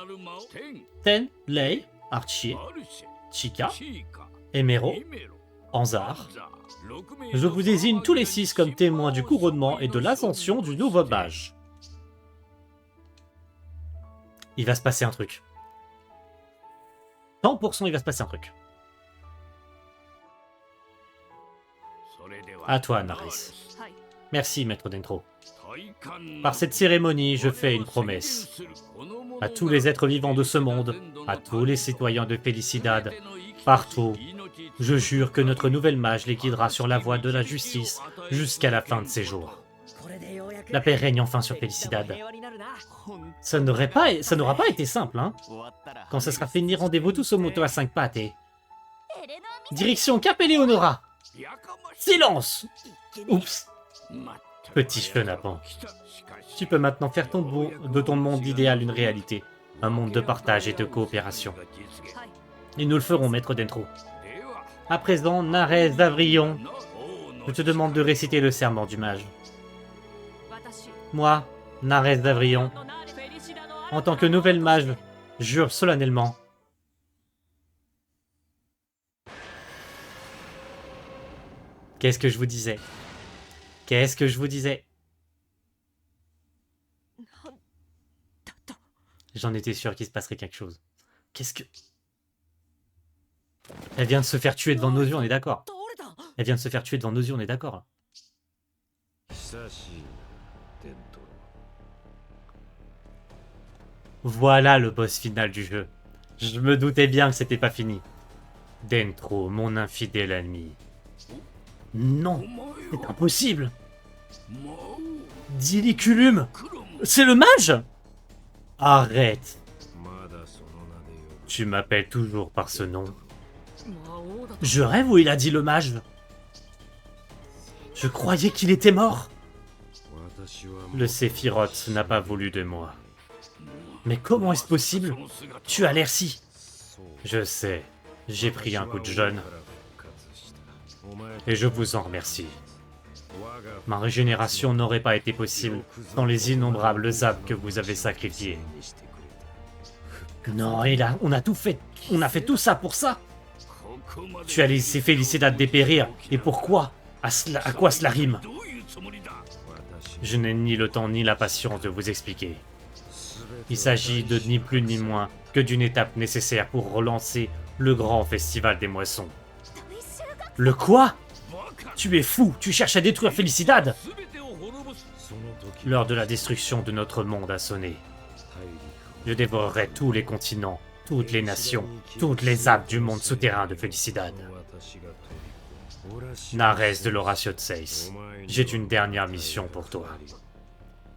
Ten, Lei, Archie, Chika, Emero, Anzar. Je vous désigne tous les 6 comme témoins du couronnement et de l'ascension du nouveau mage. Il va se passer un truc. 100% il va se passer un truc. À toi, Nares. Merci, maître Dentro. Par cette cérémonie, je fais une promesse. À tous les êtres vivants de ce monde, à tous les citoyens de Felicidad, partout, je jure que notre nouvelle mage les guidera sur la voie de la justice jusqu'à la fin de ses jours. La paix règne enfin sur Felicidad. Ça n'aura pas été simple, hein. Quand ça sera fini, rendez-vous tous au moto à 5 pattes et... Direction Cap Eleonora. Silence! Oups. Petit chenapan. Tu peux maintenant faire de ton monde idéal une réalité. Un monde de partage et de coopération. Et nous le ferons, maître Dentro. À présent, Nares d'Avrion, je te demande de réciter le serment du mage. Moi, Nares d'Avrion, en tant que nouvelle mage, jure solennellement. Qu'est-ce que je vous disais? Qu'est-ce que je vous disais? J'en étais sûr qu'il se passerait quelque chose. Qu'est-ce que... Elle vient de se faire tuer devant nos yeux, on est d'accord. Elle vient de se faire tuer devant nos yeux, on est d'accord. Voilà le boss final du jeu. Je me doutais bien que c'était pas fini. Dentro, mon infidèle ennemi. Non, c'est impossible. Diliculum, c'est le mage? Arrête. Tu m'appelles toujours par ce nom. Je rêve ou il a dit le mage? Je croyais qu'il était mort. Le Sephiroth n'a pas voulu de moi. Mais comment est-ce possible? Tu as l'air si... Je sais, j'ai pris un coup de jeûne. Et je vous en remercie. Ma régénération n'aurait pas été possible sans les innombrables âmes que vous avez sacrifiées. Non, et là, on a tout fait. On a fait tout ça pour ça. Tu as laissé Félicité dépérir. Et pourquoi? À quoi cela rime? Je n'ai ni le temps ni la patience de vous expliquer. Il s'agit de ni plus ni moins que d'une étape nécessaire pour relancer le grand festival des moissons. Le quoi? Tu es fou, tu cherches à détruire Félicidad? L'heure de la destruction de notre monde a sonné. Je dévorerai tous les continents, toutes les nations, toutes les âmes du monde souterrain de Félicidad. Nares de l'Horatio de Seis, j'ai une dernière mission pour toi.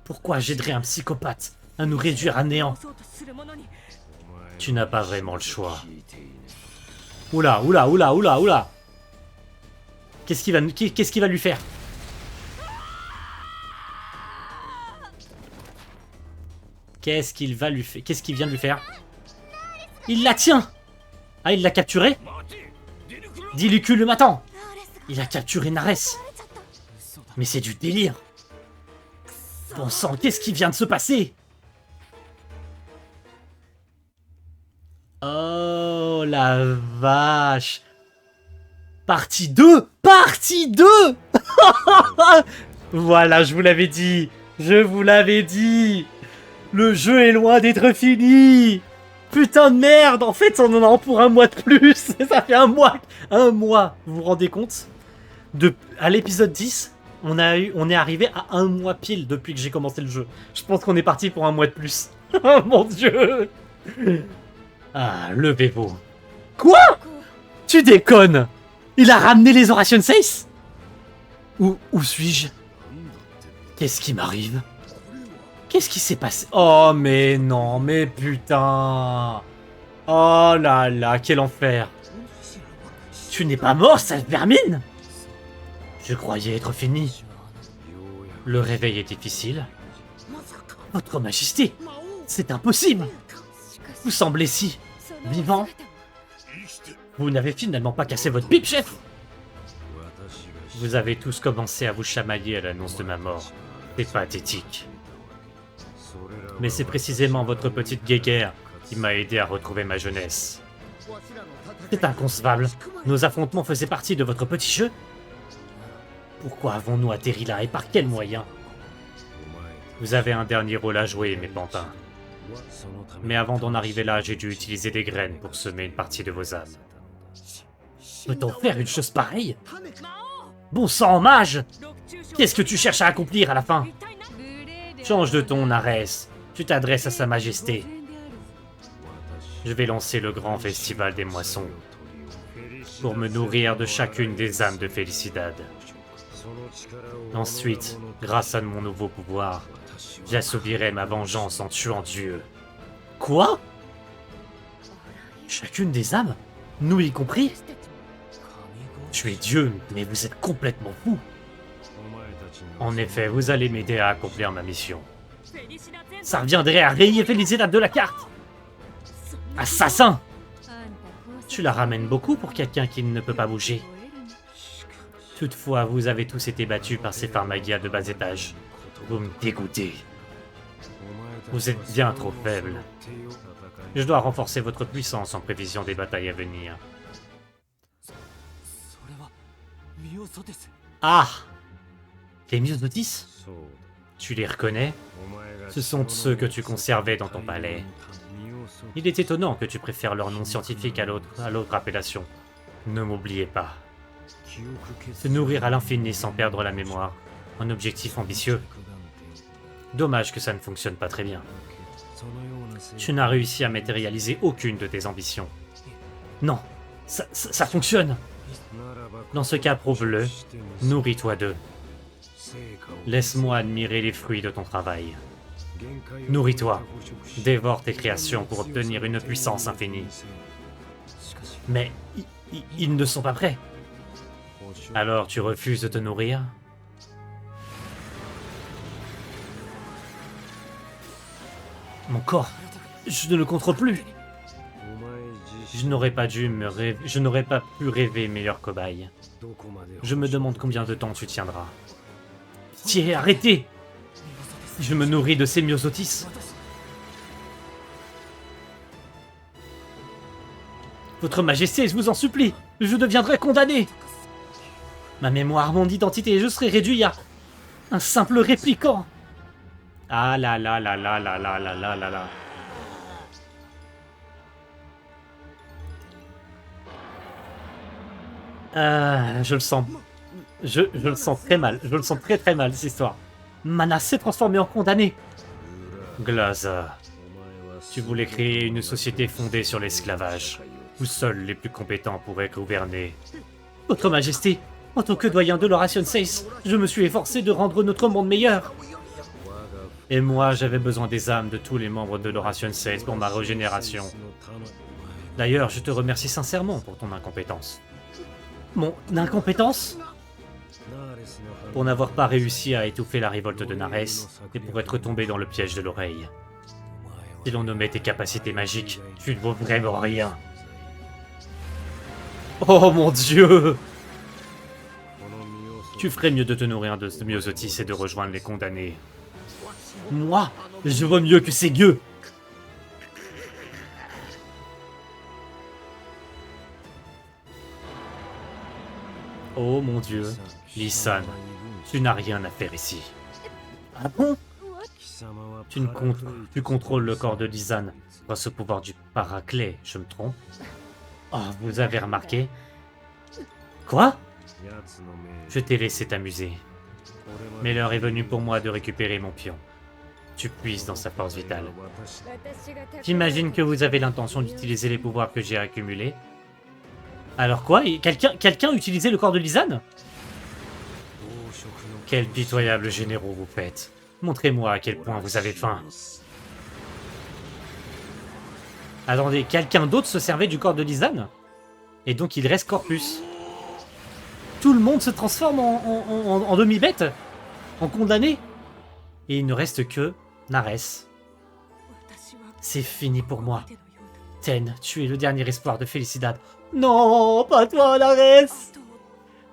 Pourquoi j'aiderais un psychopathe à nous réduire à néant? Tu n'as pas vraiment le choix. Oula, oula, oula, oula, oula. Qu'est-ce qu'il va lui faire? Qu'est-ce qu'il va lui faire? Qu'est-ce qu'il vient de lui faire? Il la tient! Ah, il l'a capturé? Dilucule le matin! Il a capturé Nares. Mais c'est du délire. Bon sang, qu'est-ce qui vient de se passer? Oh la vache. Partie 2. Partie 2. Voilà, je vous l'avais dit. Je vous l'avais dit. Le jeu est loin d'être fini. Putain de merde. En fait, on en a pour un mois de plus. Ça fait un mois. Un mois. Vous vous rendez compte? À l'épisode 10, on est arrivé à un mois pile depuis que j'ai commencé le jeu. Je pense qu'on est parti pour un mois de plus. Oh mon dieu. Ah, levez-vous. Quoi? Tu déconnes? Il a ramené les Horatio de Seis? Où suis-je? Qu'est-ce qui m'arrive? Qu'est-ce qui s'est passé? Oh mais non, mais putain. Oh là là, quel enfer. Tu n'es pas mort, sale vermine? Je croyais être fini. Le réveil est difficile. Votre Majesté, c'est impossible. Vous semblez si vivant. Vous n'avez finalement pas cassé votre pipe, chef. Vous avez tous commencé à vous chamailler à l'annonce de ma mort. C'est pathétique. Mais c'est précisément votre petite guéguerre qui m'a aidé à retrouver ma jeunesse. C'est inconcevable. Nos affrontements faisaient partie de votre petit jeu? Pourquoi avons-nous atterri là et par quels moyens? Vous avez un dernier rôle à jouer, mes pantins. Mais avant d'en arriver là, j'ai dû utiliser des graines pour semer une partie de vos âmes. Peut-on faire une chose pareille? Bon sang, mage! Qu'est-ce que tu cherches à accomplir à la fin? Change de ton, Nares. Tu t'adresses à sa majesté. Je vais lancer le grand festival des moissons pour me nourrir de chacune des âmes de Félicidad. Ensuite, grâce à mon nouveau pouvoir, j'assouvirai ma vengeance en tuant Dieu. Quoi? Chacune des âmes? Nous y compris? Tu es Dieu, mais vous êtes complètement fou. En effet, vous allez m'aider à accomplir ma mission. Ça reviendrait à rayer Félicidad de la carte. Assassin! Tu la ramènes beaucoup pour quelqu'un qui ne peut pas bouger. Toutefois, vous avez tous été battus par ces pharmagias de bas étage. Vous me dégoûtez. Vous êtes bien trop faible. Je dois renforcer votre puissance en prévision des batailles à venir. Ah! Les Myosotis? Tu les reconnais? Ce sont ceux que tu conservais dans ton palais. Il est étonnant que tu préfères leur nom scientifique à l'autre appellation. Ne m'oubliez pas. Se nourrir à l'infini sans perdre la mémoire. Un objectif ambitieux. Dommage que ça ne fonctionne pas très bien. Tu n'as réussi à matérialiser aucune de tes ambitions. Non, ça fonctionne. Dans ce cas, prouve-le. Nourris-toi d'eux. Laisse-moi admirer les fruits de ton travail. Nourris-toi. Dévore tes créations pour obtenir une puissance infinie. Mais ils ne sont pas prêts. Alors tu refuses de te nourrir? Mon corps, je ne le contrôle plus. Je n'aurais pas pu rêver meilleur cobaye. Je me demande combien de temps tu tiendras. Pitié, arrêtez! Je me nourris de ces Myosotis. Votre Majesté, je vous en supplie, je deviendrai condamné. Ma mémoire, mon identité, je serai réduit à un simple répliquant. Ah là là là là là là là là là là. Je le sens. Je le sens très mal. Je le sens très très mal, cette histoire. Mana s'est transformé en condamné. Glaza, tu voulais créer une société fondée sur l'esclavage, où seuls les plus compétents pourraient gouverner. Votre Majesté, en tant que doyen de l'Oration 6, je me suis efforcé de rendre notre monde meilleur. Et moi, j'avais besoin des âmes de tous les membres de l'Oration 6 pour ma régénération. D'ailleurs, je te remercie sincèrement pour ton incompétence. Mon incompétence? Pour n'avoir pas réussi à étouffer la révolte de Nares, et pour être tombé dans le piège de l'oreille. Si l'on nommait tes capacités magiques, tu ne vaux vraiment rien. Oh mon Dieu! Tu ferais mieux de te nourrir de ce myosotis et de rejoindre les condamnés. Moi, je vaux mieux que ces gueux! Oh mon Dieu, Lisan, tu n'as rien à faire ici. Ah bon? Tu contrôles le corps de Lisan grâce au pouvoir du Paraclet, je me trompe? Oh, vous avez remarqué? Quoi? Je t'ai laissé t'amuser. Mais l'heure est venue pour moi de récupérer mon pion. Tu puises dans sa force vitale. J'imagine que vous avez l'intention d'utiliser les pouvoirs que j'ai accumulés. Alors quoi? Quelqu'un utilisait le corps de Lisan? Quels pitoyables généraux vous faites. Montrez-moi à quel point vous avez faim. Attendez, quelqu'un d'autre se servait du corps de Lisan? Et donc il reste Corpus. Tout le monde se transforme en demi-bête? En condamné? Et il ne reste que Nares. C'est fini pour moi. Ten, tu es le dernier espoir de Felicidad. Non, pas toi, Nares!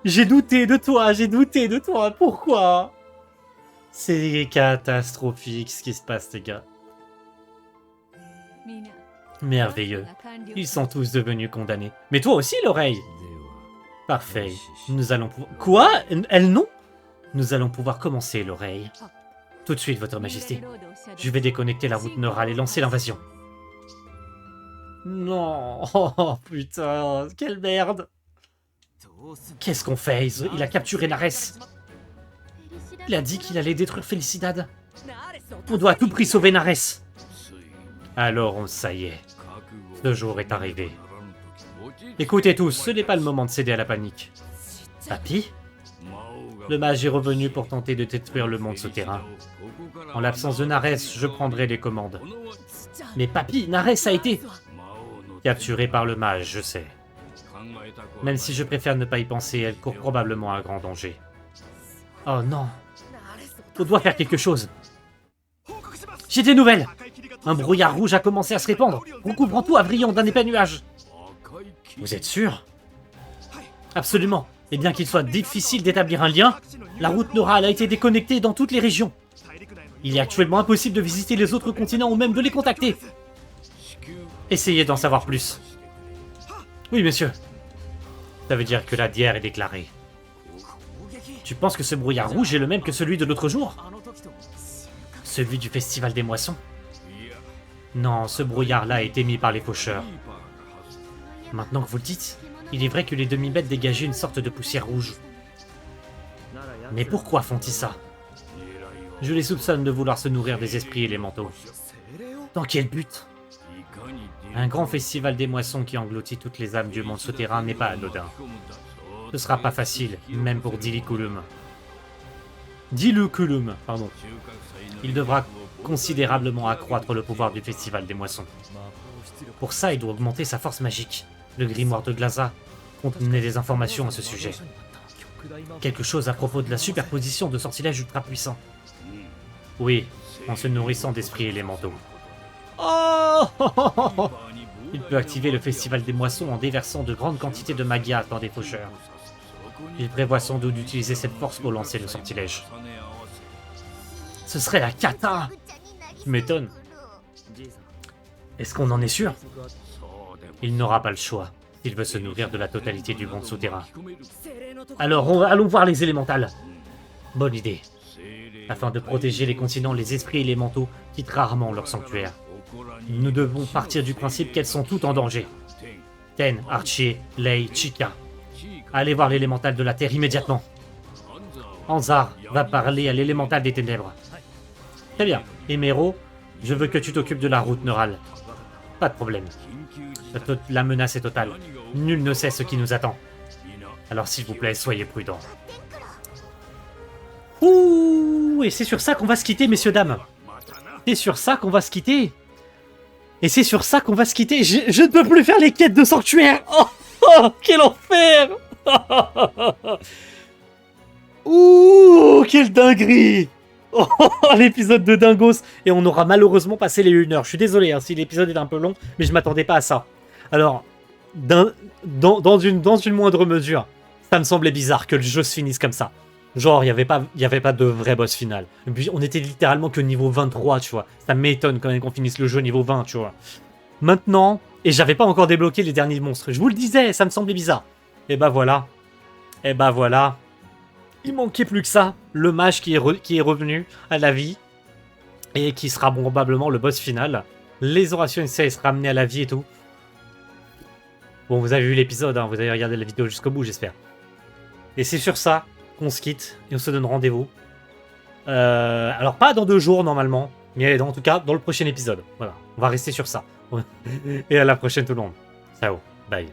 J'ai douté de toi, pourquoi? C'est catastrophique ce qui se passe, les gars. Merveilleux. Ils sont tous devenus condamnés. Mais toi aussi, l'oreille! Parfait. Nous allons pouvoir... Quoi? Elle non? Nous allons pouvoir commencer, l'oreille. Tout de suite, votre majesté. Je vais déconnecter la route neurale et lancer l'invasion. Non. Oh putain, quelle merde. Qu'est-ce qu'on fait? Il a capturé Nares. Il a dit qu'il allait détruire Felicidad. On doit à tout prix sauver Nares. Alors, ça y est. Le jour est arrivé. Écoutez tous, ce n'est pas le moment de céder à la panique. Papy? Le mage est revenu pour tenter de détruire le monde souterrain. En l'absence de Nares, je prendrai les commandes. Mais papy, Nares a été... capturée par le mage, je sais. Même si je préfère ne pas y penser, elle court probablement un grand danger. Oh non. On doit faire quelque chose. J'ai des nouvelles. Un brouillard rouge a commencé à se répandre, recouvrant tout Avrion d'un épais nuage. Vous êtes sûr? Absolument. Et bien qu'il soit difficile d'établir un lien, la route neurale a été déconnectée dans toutes les régions. Il est actuellement impossible de visiter les autres continents ou même de les contacter. Essayez d'en savoir plus. Oui, monsieur. Ça veut dire que la dière est déclarée. Tu penses que ce brouillard rouge est le même que celui de l'autre jour? Celui du Festival des Moissons? Non, ce brouillard-là a été mis par les faucheurs. Maintenant que vous le dites, il est vrai que les demi-bêtes dégageaient une sorte de poussière rouge. Mais pourquoi font-ils ça? Je les soupçonne de vouloir se nourrir des esprits élémentaux. Dans quel but? Un grand festival des moissons qui engloutit toutes les âmes du monde souterrain n'est pas anodin. Ce sera pas facile, même pour Diliculum. Diluculum, pardon. Il devra considérablement accroître le pouvoir du festival des moissons. Pour ça, il doit augmenter sa force magique. Le grimoire de Glaza contenait des informations à ce sujet. Quelque chose à propos de la superposition de sortilèges ultra puissants. Oui, en se nourrissant d'esprits élémentaux. Oh! Il peut activer le festival des moissons en déversant de grandes quantités de magia dans des faucheurs. Il prévoit sans doute d'utiliser cette force pour lancer le sortilège. Ce serait la cata! Tu m'étonnes. Est-ce qu'on en est sûr? Il n'aura pas le choix. s'il veut se nourrir de la totalité du monde souterrain. Alors, allons voir les élémentales. Bonne idée. Afin de protéger les continents, les esprits élémentaux quittent rarement leur sanctuaire. Nous devons partir du principe qu'elles sont toutes en danger. Ten, Archie, Lei, Chica. Allez voir l'élémental de la Terre immédiatement. Anzar va parler à l'élémental des ténèbres. Très bien. Emero, je veux que tu t'occupes de la route neurale. Pas de problème. La menace est totale. Nul ne sait ce qui nous attend. Alors s'il vous plaît, soyez prudents. Ouh, et c'est sur ça qu'on va se quitter, messieurs, dames. C'est sur ça qu'on va se quitter. Et c'est sur ça qu'on va se quitter. Je ne peux plus faire les quêtes de sanctuaire. Oh, oh, quel enfer. Ouh, quelle dinguerie. Oh, l'épisode de Dingos. Et on aura malheureusement passé les 1 heure. Je suis désolé hein, si l'épisode est un peu long, mais je m'attendais pas à ça. Alors, dans une moindre mesure, ça me semblait bizarre que le jeu se finisse comme ça. Genre, il y avait pas de vrai boss final. Et puis, on était littéralement que niveau 23, tu vois. Ça m'étonne quand même qu'on finisse le jeu niveau 20, tu vois. Maintenant, et j'avais pas encore débloqué les derniers monstres. Je vous le disais, ça me semblait bizarre. Et bah voilà. Et bah voilà. Il manquait plus que ça. Le mage qui est revenu à la vie. Et qui sera probablement le boss final. Les orations essaient sera amené à la vie et tout. Bon, vous avez vu l'épisode, hein, vous avez regardé la vidéo jusqu'au bout, j'espère. Et c'est sur ça qu'on se quitte et on se donne rendez-vous. Alors, pas dans 2 jours, normalement. Mais en tout cas, dans le prochain épisode. Voilà, on va rester sur ça. Et à la prochaine, tout le monde. Ciao, bye.